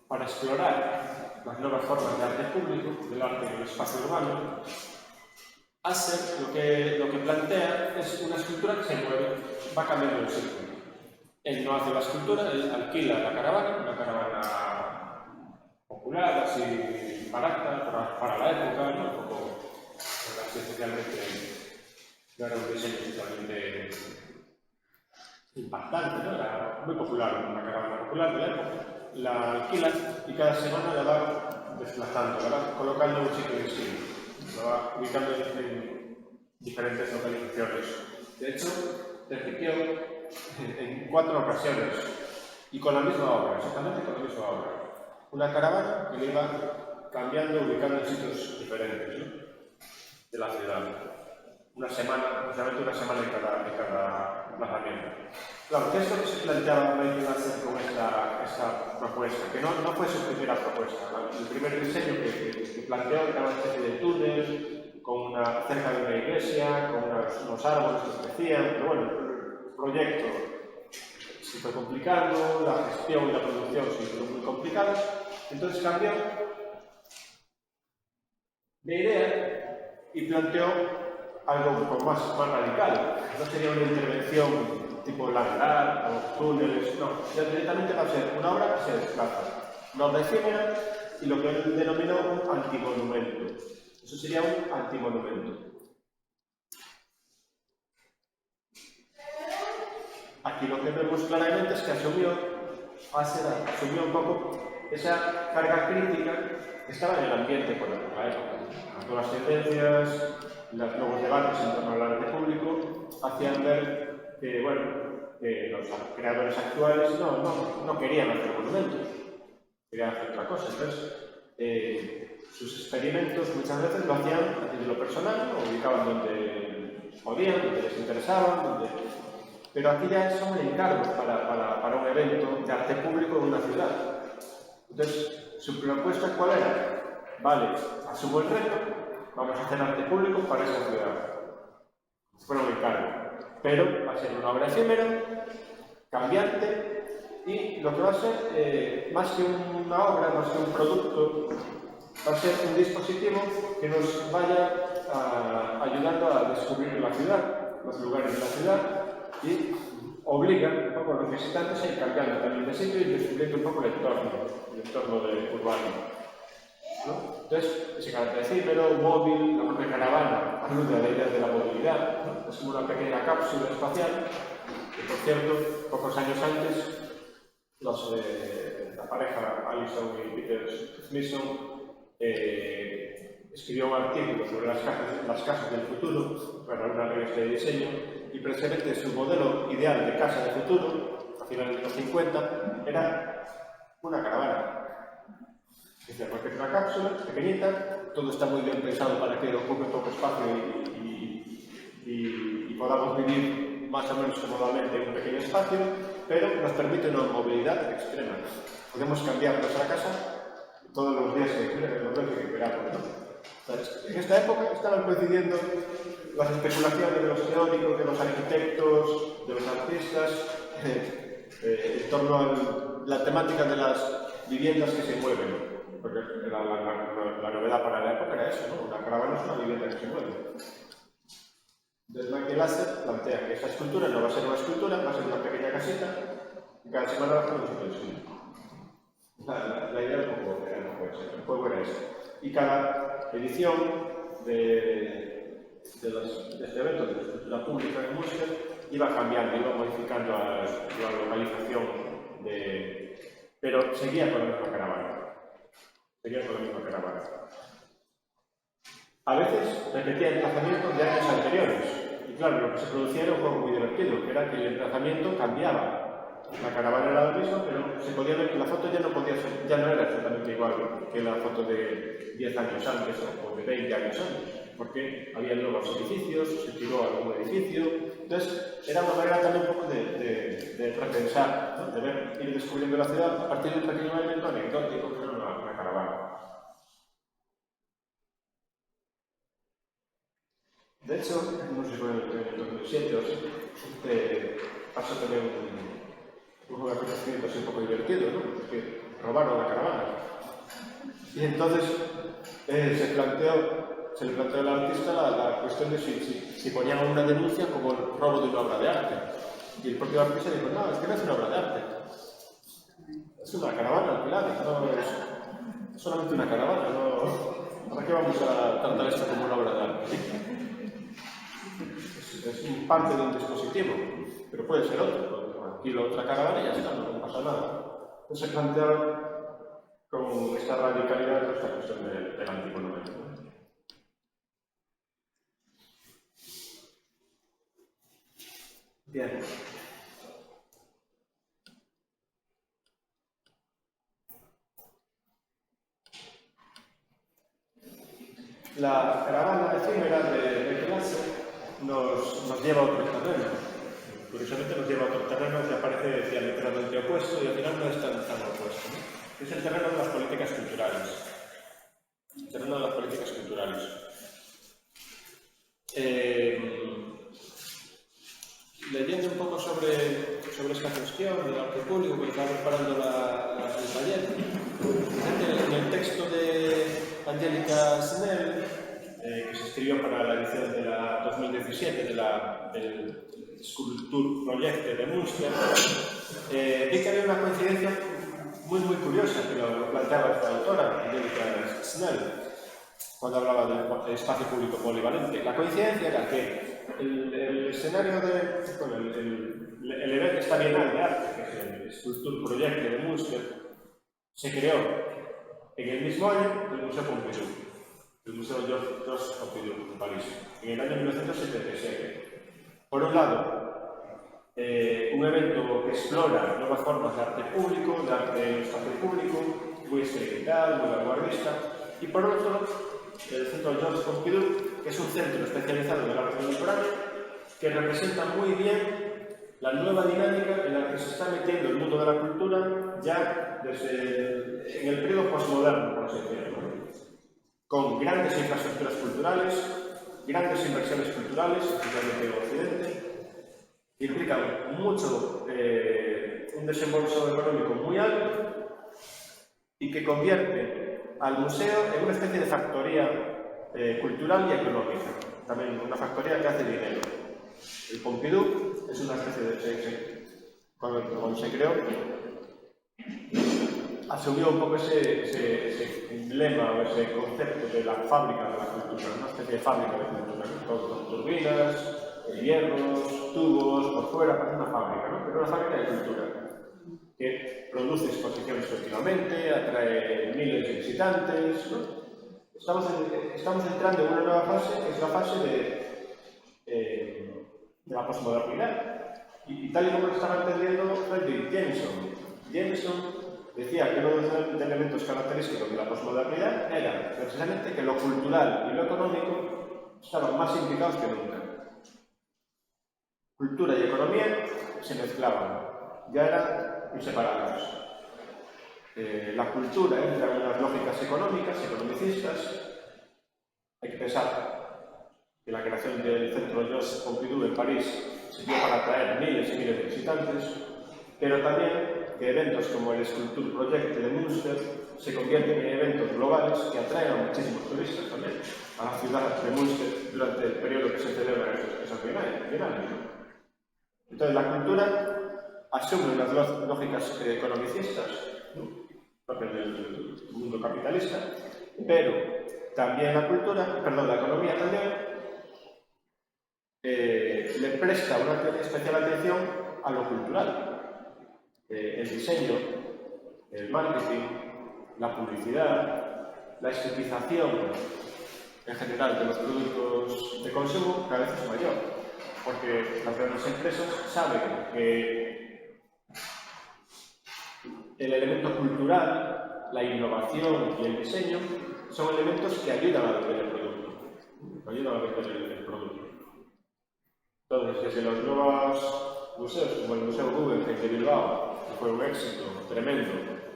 C: para explorar las nuevas formas de arte público, del arte en el espacio urbano. Asser lo que plantea es una escultura que se mueve, va cambiando el sitio. Él no hace la escultura, él alquila la caravana, una caravana popular, así barata, para la época, ¿no? Un poco, así especialmente, no era un diseño totalmente impactante, ¿no? Era muy popular, una caravana popular de la época. La alquila y cada semana la va desplazando, la va colocando en un sitio distinto, la va ubicando en diferentes localizaciones. De hecho, repitió en 4 ocasiones y con la misma obra, exactamente con la misma obra. Una caravana que le iba cambiando, ubicando en sitios diferentes, ¿no? De la ciudad. Una semana, aproximadamente una semana en cada desplazamiento. Claro, ¿qué es lo que se planteaba Michael Asser con esta propuesta? Que no fue su primera propuesta. El primer diseño que planteó era una especie de túnel cerca de una iglesia, con unos árboles que crecían, pero bueno, el proyecto se fue complicando, la gestión y la producción se hicieron muy complicadas, entonces cambió de idea y planteó algo un poco más radical. No sería una intervención tipo landar o túneles, no. Directamente va a ser una obra que se desplaza. Una obra efímera y lo que él denominó un antimonumento. Eso sería un antimonumento. Aquí lo que vemos claramente es que asumió un poco esa carga crítica que estaba en el ambiente por la época. Las nuevas tendencias, los nuevos debates en torno al arte público hacían ver que, bueno, que los creadores actuales no querían hacer monumentos, querían hacer otra cosa. Entonces, sus experimentos muchas veces lo hacían desde lo personal, lo ubicaban donde podían, donde les interesaban, pero aquí ya son encargos para un evento de arte público en una ciudad. Entonces, su propuesta, ¿cuál era? Vale, asumo el reto, vamos a hacer arte público para esa ciudad. Fue un encargo, pero va a ser una obra efímera, cambiante, y lo que va a ser, más que una obra, más que un producto, va a ser un dispositivo que nos vaya ayudando a descubrir la ciudad, los lugares de la ciudad, y obliga un poco a los visitantes a ir cambiando también de sitio y descubriendo un poco el entorno urbano, ¿no? Entonces, ese carácter efímero, móvil, la propia caravana alude a la idea de la movilidad, ¿no? Es como una pequeña cápsula espacial, que por cierto, pocos años antes, la pareja Alison y Peter Smithson escribió un artículo sobre las casas del futuro para una revista de diseño, y precisamente su modelo ideal de casa del futuro, a finales de los 50, era una caravana. Es decir, porque es una cápsula pequeñita, todo está muy bien pensado para que ocupe poco espacio y podamos vivir más o menos cómodamente en un pequeño espacio, pero nos permite una movilidad extrema. Podemos cambiar nuestra casa todos los días que queramos, ¿no? Entonces, en esta época estaban coincidiendo las especulaciones de los teóricos, de los arquitectos, de los artistas, en torno a la temática de las viviendas que se mueven. Porque la novedad para la época era eso, ¿no? Una caravana es una vivienda que se mueve. Entonces, Michael Lasser plantea que esa escultura no va a ser una escultura, va a ser una pequeña casita, y cada semana va a hacer un sitio de suyo. La idea era un poco esa, el juego era ese. Y cada edición de este evento de escultura pública en Música iba cambiando, iba modificando la localización, pero seguía con la misma caravana. A veces repetía el emplazamiento de años anteriores. Y claro, lo que se producía era un juego muy divertido, que era que el emplazamiento cambiaba. La caravana era la misma, pero se podía ver que la foto ya no era exactamente igual que la foto de 10 años antes o de 20 años antes, porque había nuevos edificios, se tiró a algún edificio. Entonces, era una manera también un poco de repensar, ¿no? De ir descubriendo la ciudad a partir de un pequeño elemento anecdótico que era una caravana. De hecho, no sé si fue en el 2007 o así, pasó también un acontecimiento así un poco divertido, ¿no? Porque robaron la caravana. Y entonces se le planteó al artista la cuestión de si ponían una denuncia como el robo de una obra de arte. Y el propio artista dijo, no, es que no es una obra de arte. Es una caravana alquilada, no es solamente una caravana, no. ¿Para qué vamos a tratar esto como una obra de arte? Es un parte de un dispositivo, pero puede ser otro. Alquilo otra caravana y ya está, no pasa nada. Entonces se plantea con esta radicalidad esta cuestión del antimonumento. Bien. La caravana efímera de clase nos lleva a otro terreno. Curiosamente nos lleva a otro terreno que aparece diametralmente opuesto y al final no es tan opuesto, ¿no? Es el terreno de las políticas culturales. El terreno de las políticas culturales. Leyendo un poco sobre esta cuestión del arte público que estaba preparando el taller, en el texto de Angélica Snell, que se escribió para la edición de la 2017 del Sculpture Project de Münster, vi que había una coincidencia muy curiosa que lo planteaba esta autora, Angélica Snell, cuando hablaba del espacio público polivalente. La coincidencia era que el escenario el evento, esta Bienal de Arte, que es el Sculpture Project de Münster, se creó en el mismo año del Museo Pompidou, el Museo Georges Pompidou en París, en el año 1977. Por un lado, un evento que explora nuevas formas de arte público, de arte en el espacio público, muy experimental, muy vanguardista, y por otro, el Centro Georges Pompidou, que es un centro especializado en el arte contemporáneo, que representa muy bien la nueva dinámica en la que se está metiendo el mundo de la cultura ya desde en el periodo posmoderno, por así decirlo, ¿no? Con grandes infraestructuras culturales, grandes inversiones culturales, especialmente en Occidente, que implican mucho, un desembolso económico muy alto y que convierte al museo en una especie de factoría cultural y económica, también una factoría que hace dinero. El Pompidou es una especie de... Cuando se creó, asumió un poco ese emblema o ese concepto de la fábrica de la cultura, una especie de fábrica de cultura, con turbinas, hierros, tubos, por fuera, parece una fábrica, ¿no? Pero una fábrica de cultura que produce exposiciones continuamente, atrae miles de visitantes, ¿no? Estamos entrando en una nueva fase, que es la fase de la posmodernidad. Y tal y como lo estaba entendiendo Fredric Jameson decía que uno de los elementos característicos de la posmodernidad era precisamente que lo cultural y lo económico estaban más implicados que nunca. Cultura y economía se mezclaban, ya eran inseparables. La cultura entra en unas lógicas económicas, economicistas. Hay que pensar que la creación del Centro Joseph Pompidou en París sirvió para atraer miles y miles de visitantes, pero también que eventos como el Sculpture Project de Münster se convierten en eventos globales que atraen a muchísimos turistas también a la ciudad de Münster durante el periodo que se celebran esas bienales. Entonces la cultura asume unas lógicas economicistas, ¿no?, propias del mundo capitalista, pero también la economía también le presta una especial atención a lo cultural. El diseño, el marketing, la publicidad, la estetización en general de los productos de consumo cada vez es mayor, porque las grandes empresas saben que el elemento cultural, la innovación y el diseño son elementos que ayudan a vender el producto. Entonces, desde los nuevos museos, como el Museo Guggenheim de Bilbao, que fue un éxito tremendo,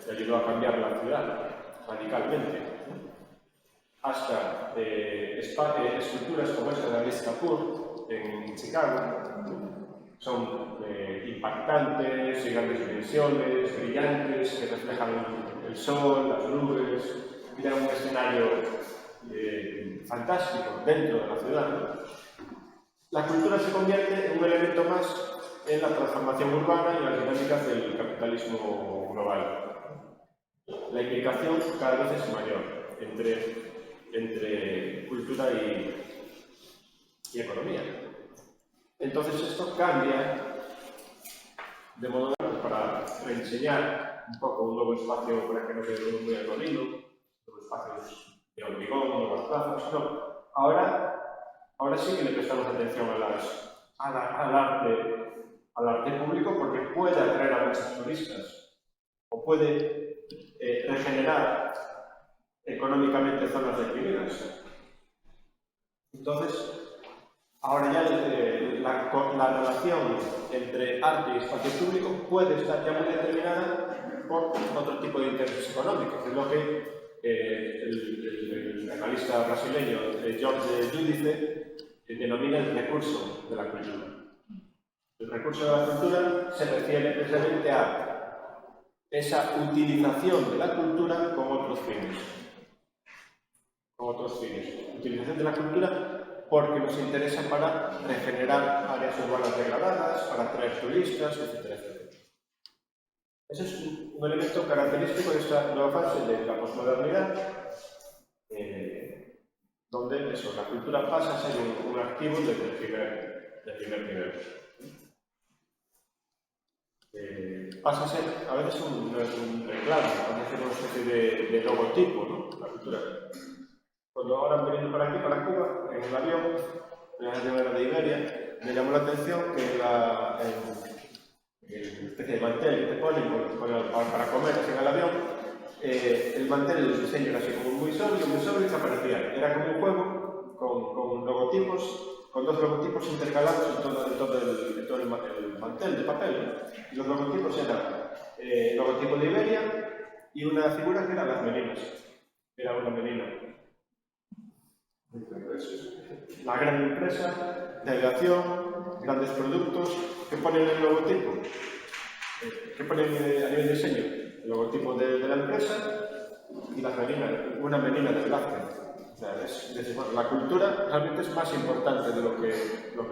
C: que ayudó a cambiar la ciudad radicalmente, hasta esculturas como esta de Alice Kapoor en Chicago, son impactantes, de grandes dimensiones, brillantes, que reflejan el sol, las nubes, y dan un escenario fantástico dentro de la ciudad. La cultura se convierte en un elemento más en la transformación urbana y en las dinámicas del capitalismo global. La implicación cada vez es mayor entre cultura y economía. Entonces esto cambia de modo para reenseñar un poco un nuevo espacio para que no quede muy anodino, nuevos espacios de hormigón, nuevas plazas, no. Ahora sí que le prestamos atención al arte público, porque puede atraer a muchos turistas o puede regenerar económicamente zonas deprimidas. Entonces, ahora ya la relación entre arte y espacio público puede estar ya muy determinada por otro tipo de intereses económicos, que es lo que el analista brasileño Jorge Giudice denomina el recurso de la cultura. El recurso de la cultura se refiere precisamente a esa utilización de la cultura con otros fines. Utilización de la cultura porque nos interesa para regenerar áreas urbanas degradadas, para atraer turistas, etcétera, etcétera. Ese es un elemento característico de esta nueva fase de la posmodernidad, donde la cultura pasa a ser un activo del primer nivel. Pasa a ser a veces un reclamo, pasa a ser una especie de logotipo, ¿no? La cultura. Cuando ahora veniendo para aquí, para Cuba, en el avión, en la llegada de Iberia, me llamó la atención que el especie de mantel que te ponen para comer así en el avión, el mantel, el diseño era así como muy sobrio, que aparecía. Era como un juego con logotipos con dos logotipos intercalados en todo el mantel de papel. Y los logotipos eran el logotipo de Iberia y una figura que era las melinas. Era una melina. La gran empresa, delegación, grandes productos, ¿qué ponen en el logotipo? ¿Qué ponen a nivel de diseño? El logotipo de la empresa y las melinas, una melina del Velázquez. O sea, es decir, bueno, la cultura realmente es más importante de lo que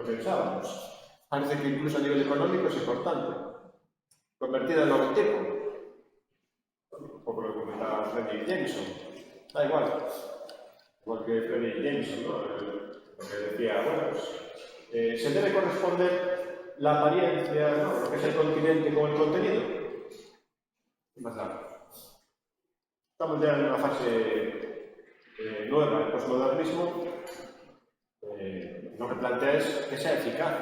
C: pensábamos. Parece que incluso a nivel económico es importante. Convertida en logotipo. Un poco lo que comentaba Freddy Jameson. Da igual. Igual que Freddy Jameson, ¿no? Lo que decía, bueno, pues, se debe corresponder la apariencia, ¿no? Lo que es el continente con el contenido. Más nada. Estamos ya en una fase nueva, el postmodernismo. Lo que plantea es que sea eficaz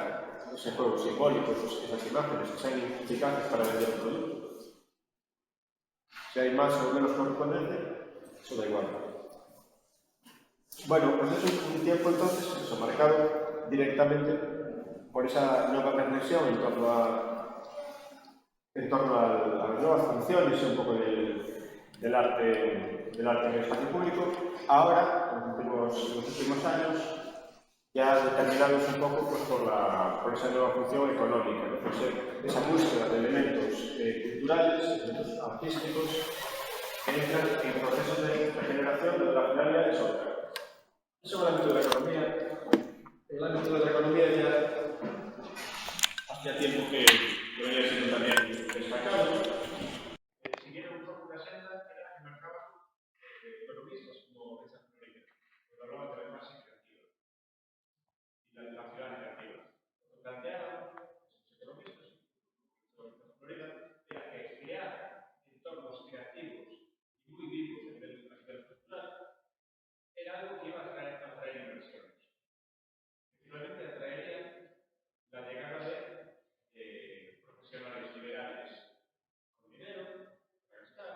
C: ese juego simbólico, esas imágenes, que sean eficaces para vender el producto. Si hay más o menos correspondencia, eso da igual. Bueno, pues es un tiempo entonces eso, marcado directamente por esa nueva reflexión en torno a las nuevas funciones un poco del arte en el espacio público. Ahora, en los últimos años, ya determinados un poco pues, por esa nueva función económica, ¿no? Pues, esa búsqueda de elementos culturales, elementos artísticos, que entran en procesos de regeneración donde la finalidad es otra. Eso en el ámbito de la economía. En el ámbito de la economía ya hacía tiempo que venía siendo también destacado. Siguieron un poco una senda que marcaba economistas como Richard Florida, que hablaba de la clase creativa y la ciudad creativa. Lo que planteaban esos economistas, como Richard Florida, era que crear entornos creativos y muy vivos a nivel cultural era algo que iba a atraer inversiones. Finalmente atraería la llegada de profesionales liberales con dinero para gastar,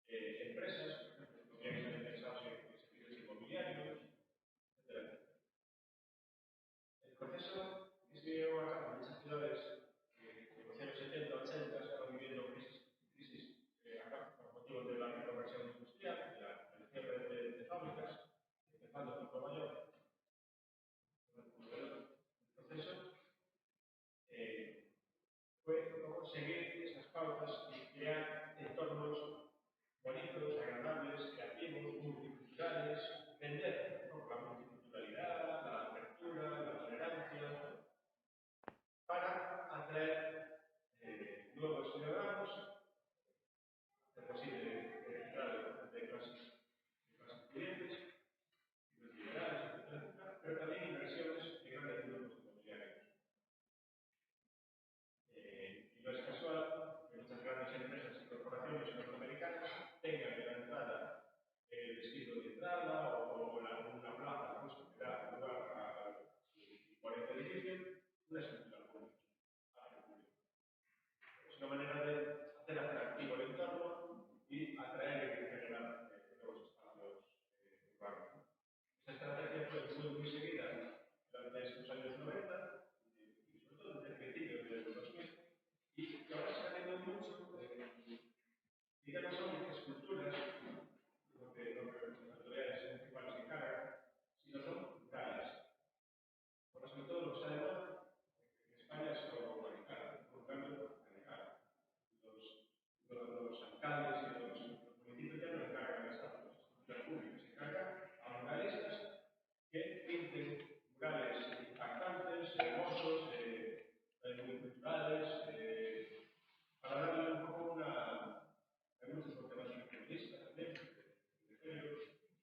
C: empresas, por ejemplo, que podrían estar interesados en servicios inmobiliarios, etc. El proceso que se llevó a cabo en muchas ciudades que en los años 70, 80 estaban viviendo crisis por motivo de la reconversión industrial, del cierre de fábricas, empezando por Nueva York. El proceso fue seguir esas pautas y crear entornos bonitos, agradables, creativos, multiculturales, vender la multiculturalidad, la apertura, la tolerancia, para atraer nuevos ciudadanos, es posible entrar de clases pudientes, liberales, etc., pero también inversiones de grandes grupos inmobiliarios. Y no es casual que muchas grandes empresas y corporaciones norteamericanas tengan de la entrada el vestido de entrada o una plaza justo que da lugar a su 40 edificio, una escultura pública. Es una manera de hacer atractivo el entorno y atraer y generar nuevos espacios urbanos. Esta estrategia fue muy seguida durante estos años 90 y sobre todo desde el principio de los 2000 y que ahora se está viendo mucho, y ya no son esculturas, lo que las autoridades municipales se encargan, sino son murales. Ahora, sobre todo, lo que está de moda en España es lo radical, por lo tanto, radical. Los alcaldes y los municipios ya no encargan de estas esculturas públicas, se encargan a muralistas que pinten murales impactantes, hermosos, muy culturales, para darle un poco hay muchos ordenadores periodistas también,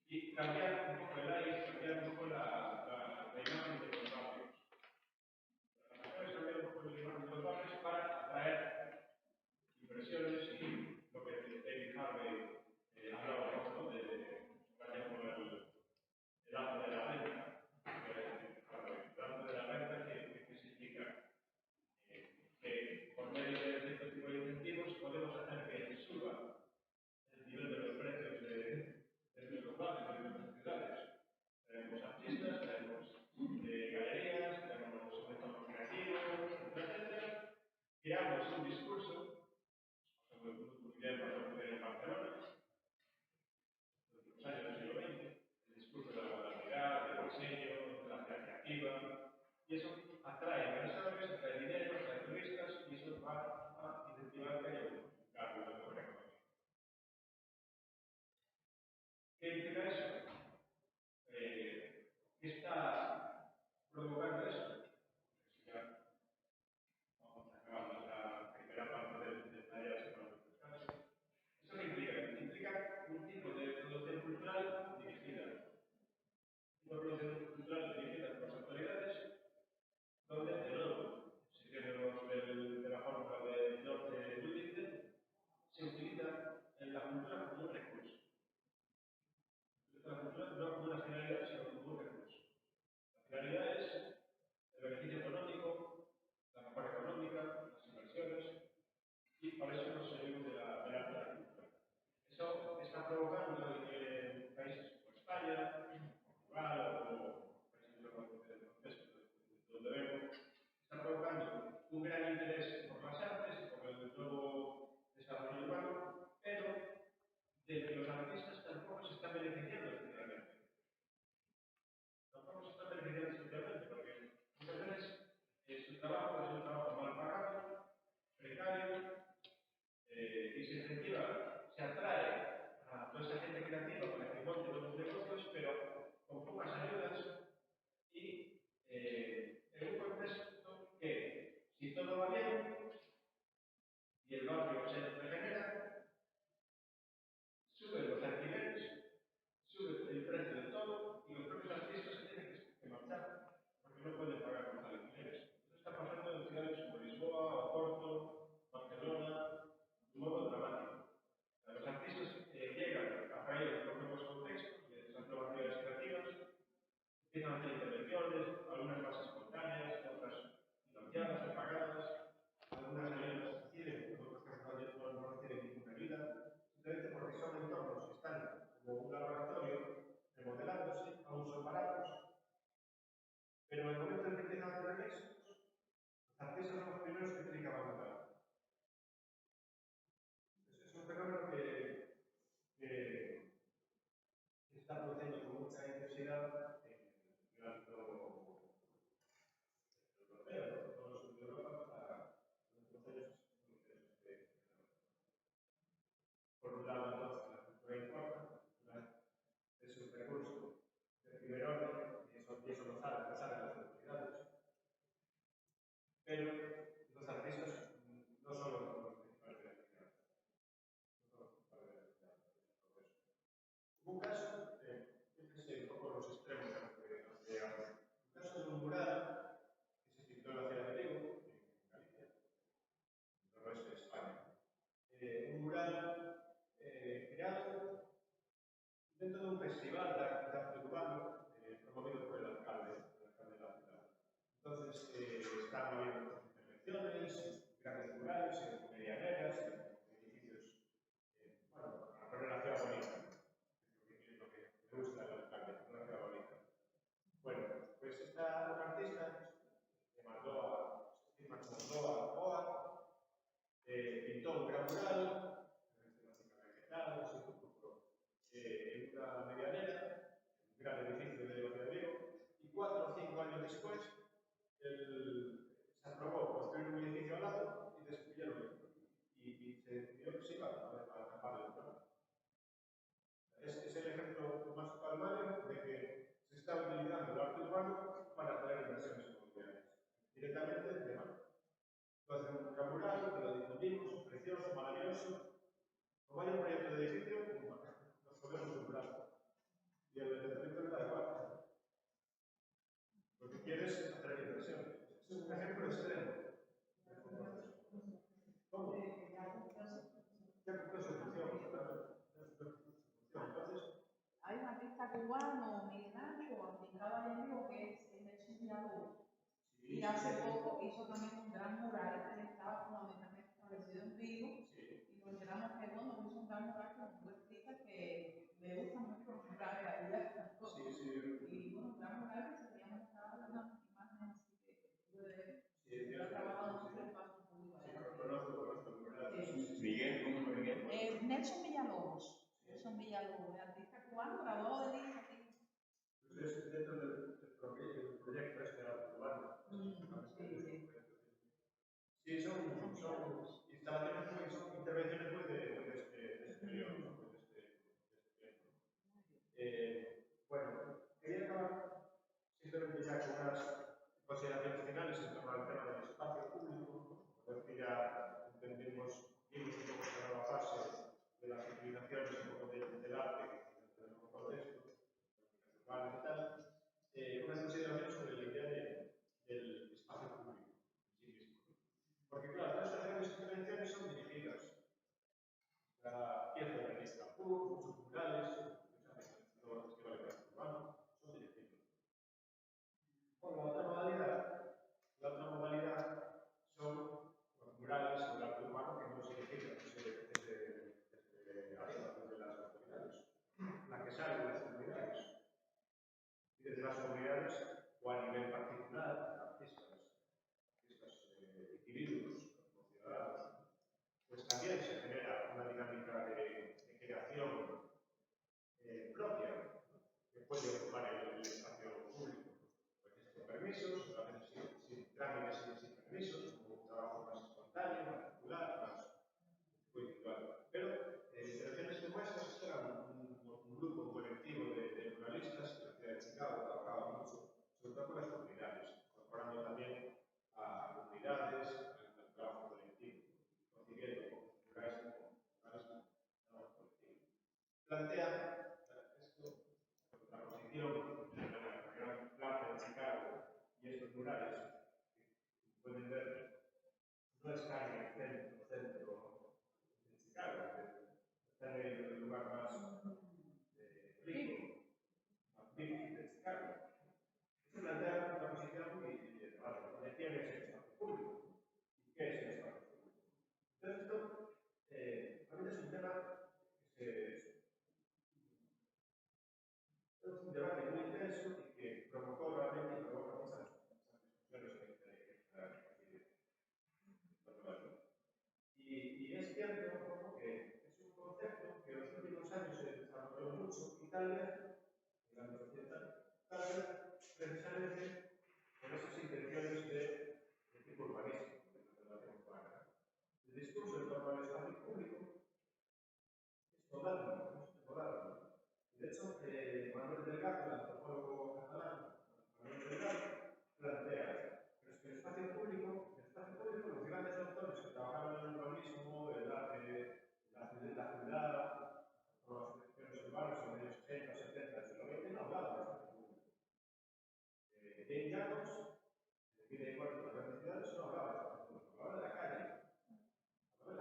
C: y cambiar un poco el aire, cambiar un poco la imagen de los barrios. Cambiar un poco la imagen de los barrios para atraer inversiones y lo que David Harvey hablaba mucho de por ejemplo, el arte de la renta. El arte de la renta que significa que creamos un discurso, muy bien pasó en Barcelona, en los años del siglo XX, el discurso de la modernidad, del diseño, de la ciudad creativa, y eso atrae inversores, atrae dinero, atrae turistas, y eso va a incentivar que haya un cambio en la economía. ¿Qué implica eso? ¿Qué está provocando eso? Pues ya vamos a acabar nuestra primera parte del taller sobre los mercados. ¿Eso qué implica? Implica un tipo de producción cultural dirigida. Una producción cultural dirigida por las autoridades, donde, de nuevo, siguiendo de la fórmula de George Whittington, se utiliza la cultura como un recurso. La cultura no como una finalidad, sino como un recurso. La finalidad es el beneficio económico, la mejora económica, las inversiones, y para eso nos servimos de la cultura. Eso está provocando en países como España, Portugal o países del contexto donde vemos, está provocando un gran interés por las artes y por el nuevo desarrollo urbano, pero de que los artistas tampoco se están beneficiando especialmente. Tampoco se están beneficiando especialmente porque muchas veces su trabajo es un trabajo mal pagado, precario, y se incentiva, se atrae a toda esa gente creativa para que monte nuevos negocios, pero con pocas ayudas y en un contexto que, si todo va bien y el barrio se regenera, suben los alquileres, sube el precio de todo y los propios artistas se tienen que marchar porque no pueden pagar los alquileres. Esto está pasando en ciudades como Lisboa, Oporto, Barcelona, de un modo dramático. Los artistas llegan a traer los nuevos contextos de esas nuevas actividades creativas, empiezan a hacer intervenciones, algunas más espontáneas, otras financiadas o pagadas, algunas ayudas tienen, otros casos no tienen ninguna ayuda, simplemente porque son entornos que están como un laboratorio remodelándose, aún son baratos, pero en el momento en que empiezan a tener éxitos, los artistas son los primeros que tienen que abandonar. Es un fenómeno que está produciendo con mucha intensidad en el ámbito europeo, ¿no? Todos los de Europa para los procesos de por un lado, entonces, la cultura importa, la cultura es un recurso de primer orden, y eso lo saben las autoridades, pero los artistas no son los principales beneficiarios. Hubo un caso, fíjense un poco los extremos a los que llegamos. Un caso de un mural que se pintó en la ciudad de Vigo, en Galicia, en el noroeste de España. Un mural creado dentro de un festival de arte urbano promovido por el alcalde de la ciudad. Entonces, estaban habiendo intervenciones, grandes murales, medianeras, edificios, bueno, para poner la ciudad bonita. Es lo que me gusta del alcalde, una ciudad bonita. Bueno, pues está un artista que mandó a Boa, pintó un gran mural, vegetales, un poco en una medianera, un gran edificio de la ciudad de Vigo, y 4 o 5 años después se aprobó construir un edificio al lado y destruyeron y se decidió que se iba a tapar el plan. Es el ejemplo más palmario de que se está utilizando el arte urbano para atraer inversiones inmobiliarias, directamente de mano. Entonces, un gran mural, que lo difundimos, precioso, maravilloso. Como hay un proyecto de edificio, nos podemos comprar. Y el territorio es adecuado. Lo que quieres es hacer inversiones. Es un ejemplo extremo de este proceso. ¿Cómo? Ya cumplió su función. Entonces,
D: hay un artista cubano, Miguel Ancho, aplicado ahí mismo, que es Emerson Villalobos. Y hace poco hizo también un gran mural que estaba fundamentalmente establecido en Vigo. Y nos enteramos que, bueno, hizo un gran mural que tú explicas que me gustan mucho los murales allá. Y bueno, un gran mural que se quería mostrar unas imágenes así que pude ver. Yo he trabajado mucho en espacio público. Edison Villalobos, artista cubano, graduado de Lima aquí.
C: Entonces, dentro del proyecto este arte urbano, sí, son instalaciones que son intervenciones muy de este periodo, ¿no? De este tiempo. Bueno, quería acabar simplemente ya con unas consideraciones finales en torno al tema del espacio público, porque ya entendimos, vimos un poco esta nueva fase de las utilizaciones un poco del arte, del contexto, urbano y tal, unas consideraciones sobre la idea del espacio público en sí mismo. Porque claro, todas estas grandes intervenciones son dirigidas a piezas de artista público, muchos murales, los festivales de arte urbano, son dirigidos. Bueno, la otra modalidad son los murales o el arte urbano que no se dirigen desde arriba, desde las autoridades, la que sale de las comunidades. Y desde las comunidades o a nivel particular, artistas individuos, como ciudadanos, pues también se genera una dinámica de creación propia, ¿no? Que puede ocupar el espacio público. Pues con permisos, a veces sin trámites y sin permisos, como un trabajo más espontáneo, más popular, más individual. Pero intervenciones como estas eran un grupo, un colectivo de muralistas que la ciudad de Chicago trabajaba mucho, sobre todo con las comunidades, incorporando también a comunidades, al trabajo colectivo, concibiendo muralismo colectivo. Plantea esto, la posición de la gran plaza de Chicago y estos murales, que pueden ver, no están en el centro de Chicago, están en el lugar más rico, más rico de Chicago. Esto plantea una posición de quién es el espacio público y qué es el espacio público. Entonces, esto realmente es un tema que es un debate muy intenso y que provocó realmente muchas discusiones y es cierto que es un concepto que en los últimos años se desarrolló mucho y tal vez, en la sociedad, tal vez precisamente con esas intenciones de tipo urbanístico, de la relación urbana. El discurso en torno al espacio público es moderno, es moderno. De hecho, Manuel Delgado, el antropólogo catalán, Manuel Delgado, plantea pero es que el espacio público, los grandes autores que trabajaban en el urbanismo, el arte, la ciudad, o las secciones urbanas en los años 60, 70, siglo XX, no hablaban de espacio público. Jane Jacobs, de vida igual que las grandes ciudades, no hablaba de espacio público, hablaba de la calle. Hablaba de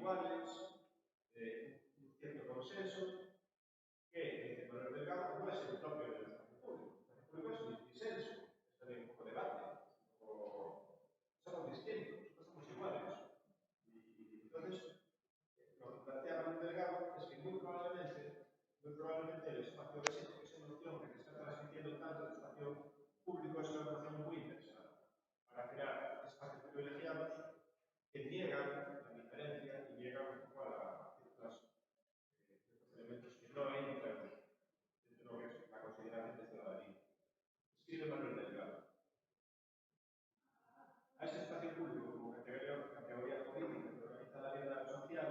C: iguales, un cierto consenso, que el valor delgado no es el propio del espacio público. El espacio público es un disenso, es también un poco debate, somos distintos, no somos iguales. Y entonces, lo que plantea Manuel Delgado es que muy probablemente el espacio básico, esa noción que se está transmitiendo tanto del espacio público, es una noción muy interesante para crear espacios privilegiados que niegan la diferencia y niegan un poco a ciertos elementos que no entran dentro de lo que es la consideración de ciudadanía. Escribe Manuel Delgado. A ese espacio público como categoría política que organiza la vida social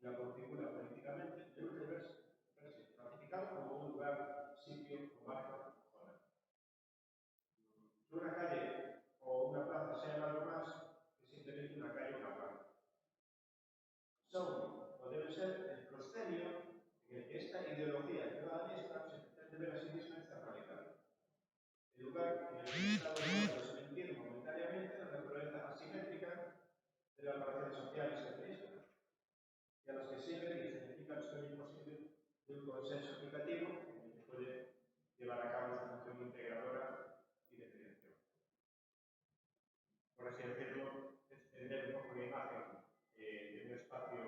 C: y la configura políticamente, debe verse ratificado como un lugar, sitio, comarca o zona. Que una calle o una plaza sean algo más que simplemente una calle o una plaza. Son o debe ser el proscenio en el que esta ideología ciudadanista se pretende ver a sí misma externalizada. El lugar en el que el Estado se mantiene momentáneamente la naturaleza asimétrica de las relaciones sociales y administrativas, y a las que sirve y significa el sueño imposible de un consenso aplicativo en el que puede llevar a cabo su función integradora y de prevención. Por así decirlo, extender un poco la imagen de un espacio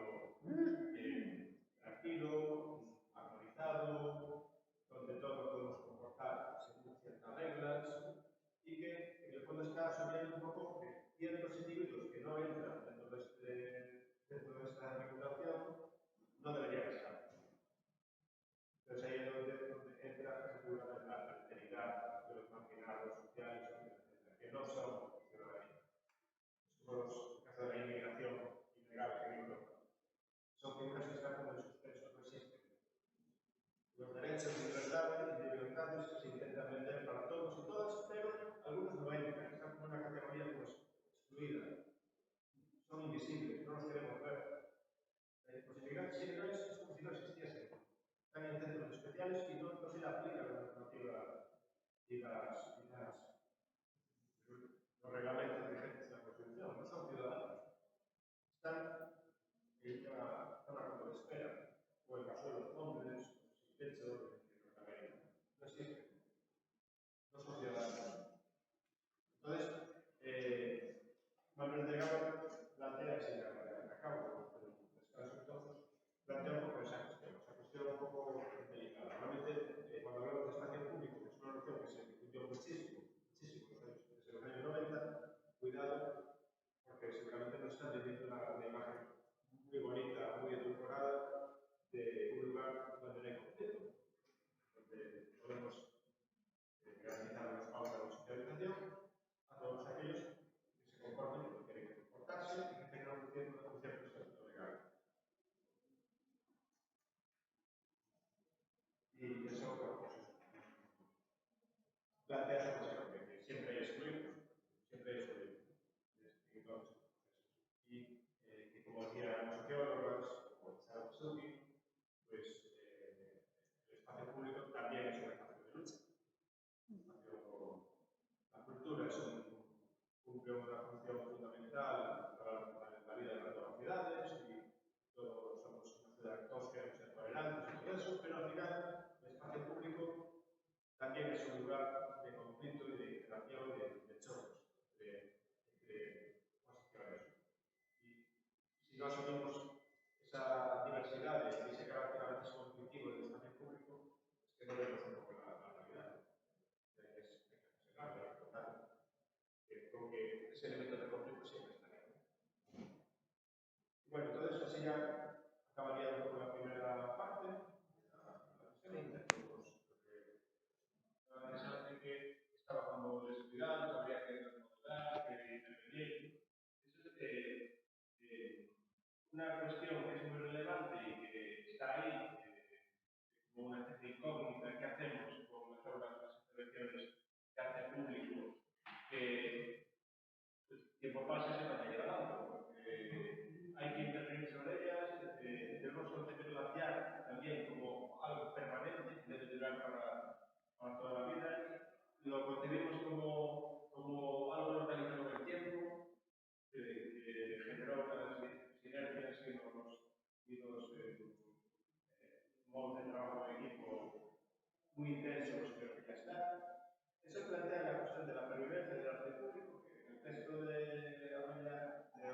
C: tranquilo, armonizado, donde todos podemos comportar según ciertas reglas y que en el fondo está asumiendo un poco que ciertos individuos que no entran dentro de esta regulación no deberían estar. Entonces ahí es donde entra esa figura de la alteridad, de los marginados sociales, etcétera, que no son ciudadanía. Como el caso de la inmigración ilegal en Europa. Son figuras que están como en suspenso, no existen. Los derechos y libertades se intentan vender para todos y todas, pero algunos no entran, están como una categoría pues, excluida. Son invisibles, no los queremos ver. Los inmigrantes ilegales es como si no existiesen. Están en centros especiales y no se le aplica la normativa y los reglamentos vigentes de la Constitución, no son ciudadanos. Están en una zona como de espera, o el caso de los hombres, sin techo, en Norteamérica. No existen. No son ciudadanos. Entonces, Manuel Delgado plantea, y si acabo del descanso entonces, plantea un poco esa cuestión un poco delicada. Normalmente, cuando hablamos de espacio público, que es una noción que se discutió muchísimo desde los años 90, cuidado, porque seguramente nos están vendiendo una imagen muy bonita, muy edulcorada, de un lugar donde no hay conflicto, donde podemos garantizar unas pautas de socialización a todos aquellos que se comporten como quieren comportarse y que tengan un cierto estatuto legal. Y eso, bueno, pues plantea esa cuestión de que siempre hay excluidos, siempre hay excluidos en todos estos procesos. Y que, como decían los sociólogos, como Charles Suki, pues el espacio público también es un espacio de lucha. La cultura cumple una función fundamental para la vida de las sociedades y todos somos una sociedad, todos queremos ser tolerantes y todo eso, pero al final el espacio público también es un lugar de conflicto y de interacción y de choques entre posiciones. Y si no asumimos esa diversidad y ese carácter a veces conflictivo del espacio público, es que no vemos un poco la realidad. Hay que observarlo, recordar que ese elemento de conflicto siempre está ahí. Bueno, entonces así ya acabaría un poco la primera parte de la sesión e intentamos pensar que estaba como descuidado, habría que remodelar, que intervenir. Eso es una cuestión que es muy relevante y que está ahí como una especie de incógnita. ¿Qué hacemos con las obras, las intervenciones que hace público? Que el tiempo pasa y se van a ir dando, porque hay que intervenir sobre ellas, debemos conceberlas ya también como algo permanente, que debe durar para toda la vida. Lo concebimos como algo localizado en el tiempo, que generó unas sinergias que nos modo de trabajo en equipo muy intensos, pero que ya está. Eso plantea la cuestión de la pervivencia del arte público, que en el texto de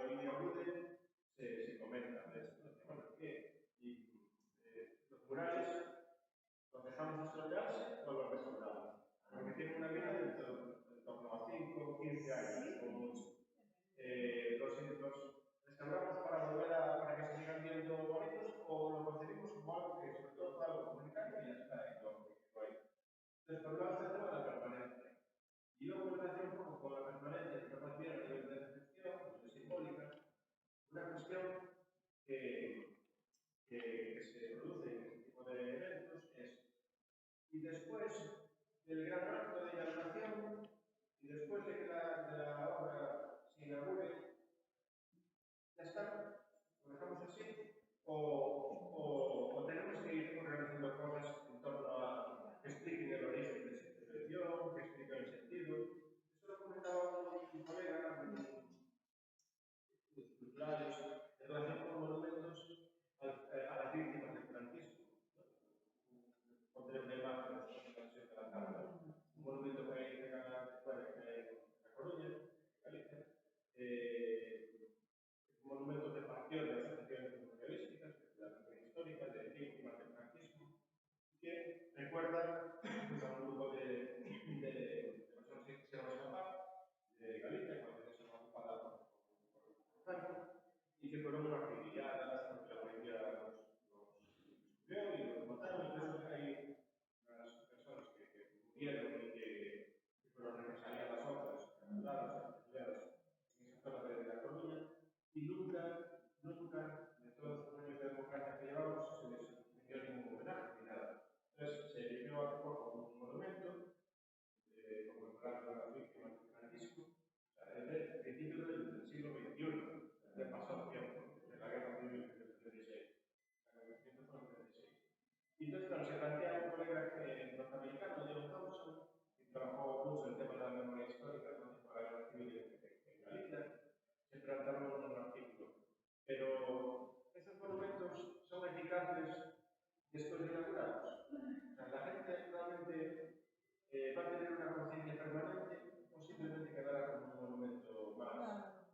C: Olivia Rude se comenta de esto. Bueno, ¿qué? Y los murales los dejamos estropearse o los restauramos. Porque tienen una vida de torno a 5 o 15 años, como mucho. Los restauramos para que se sigan viendo bonitos o lo concebimos como algo que, sobre todo, para algo comunitario y ya está, y lo hay. Entonces, por un lado está el tema de la permanencia. Y luego, en relación un poco con la permanencia, que capaz bien a nivel de recepción, pues de simbólica, una cuestión que se produce en este tipo de eventos es, y después del gran acto de inauguración, y después de que la obra se inaugure, ya está, lo dejamos así, o tenemos que ir organizando cosas en torno a que expliquen el origen de esa intervención, que expliquen el sentido. Eso lo comentaba un colega de culturales en relación con monumentos a las víctimas del franquismo. Pondré una imagen de la tarde, un monumento que hay en La Coruña, en Galicia. Monumentos de partición de asociaciones memorialísticas, de la memoria histórica, de víctimas del franquismo, que recuerdan a un grupo de personas que quisieron escapar de Galicia cuando se fue ocupada por Franco y que fueron acribilladas porque la policía los descubrió y los mataron. Entonces hay unas personas que murieron y que fueron represaliadas otras, capturadas, acribilladas en esa zona de La Coruña. Y nunca, de todos los años de democracia que llevamos, se les dio ningún homenaje ni nada. Entonces, se eligió hace poco un monumento conmemorando a las víctimas del franquismo, desde el principio del siglo XXI, del pasado tiempo, de la guerra civil del 36. La guerra fue en el 36. Y entonces, claro, se plantea un colega norteamericano, John Thompson, que trabajó mucho el tema de la memoria histórica con la guerra civil en Galicia. Se trataron en un artículo. Pero esos monumentos son eficaces después de inaugurados. O sea, la gente realmente va a tener una conciencia permanente o simplemente quedará como un monumento más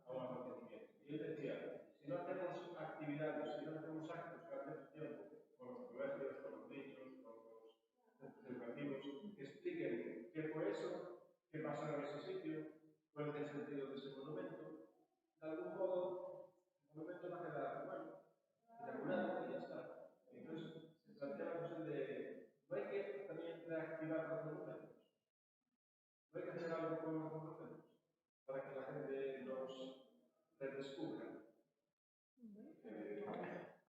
C: a un acontecimiento. Y yo decía, si no hacemos actividades, si no hacemos actos cada cierto tiempo, con los colegios, con los niños, con los centros educativos, que expliquen qué fue eso, qué pasó en ese sitio, cuál es el sentido de ese monumento, de algún modo, el monumento va a quedar, bueno, inaugurado y ya está. Entonces, se plantea la cuestión de, no hay que también reactivar los monumentos.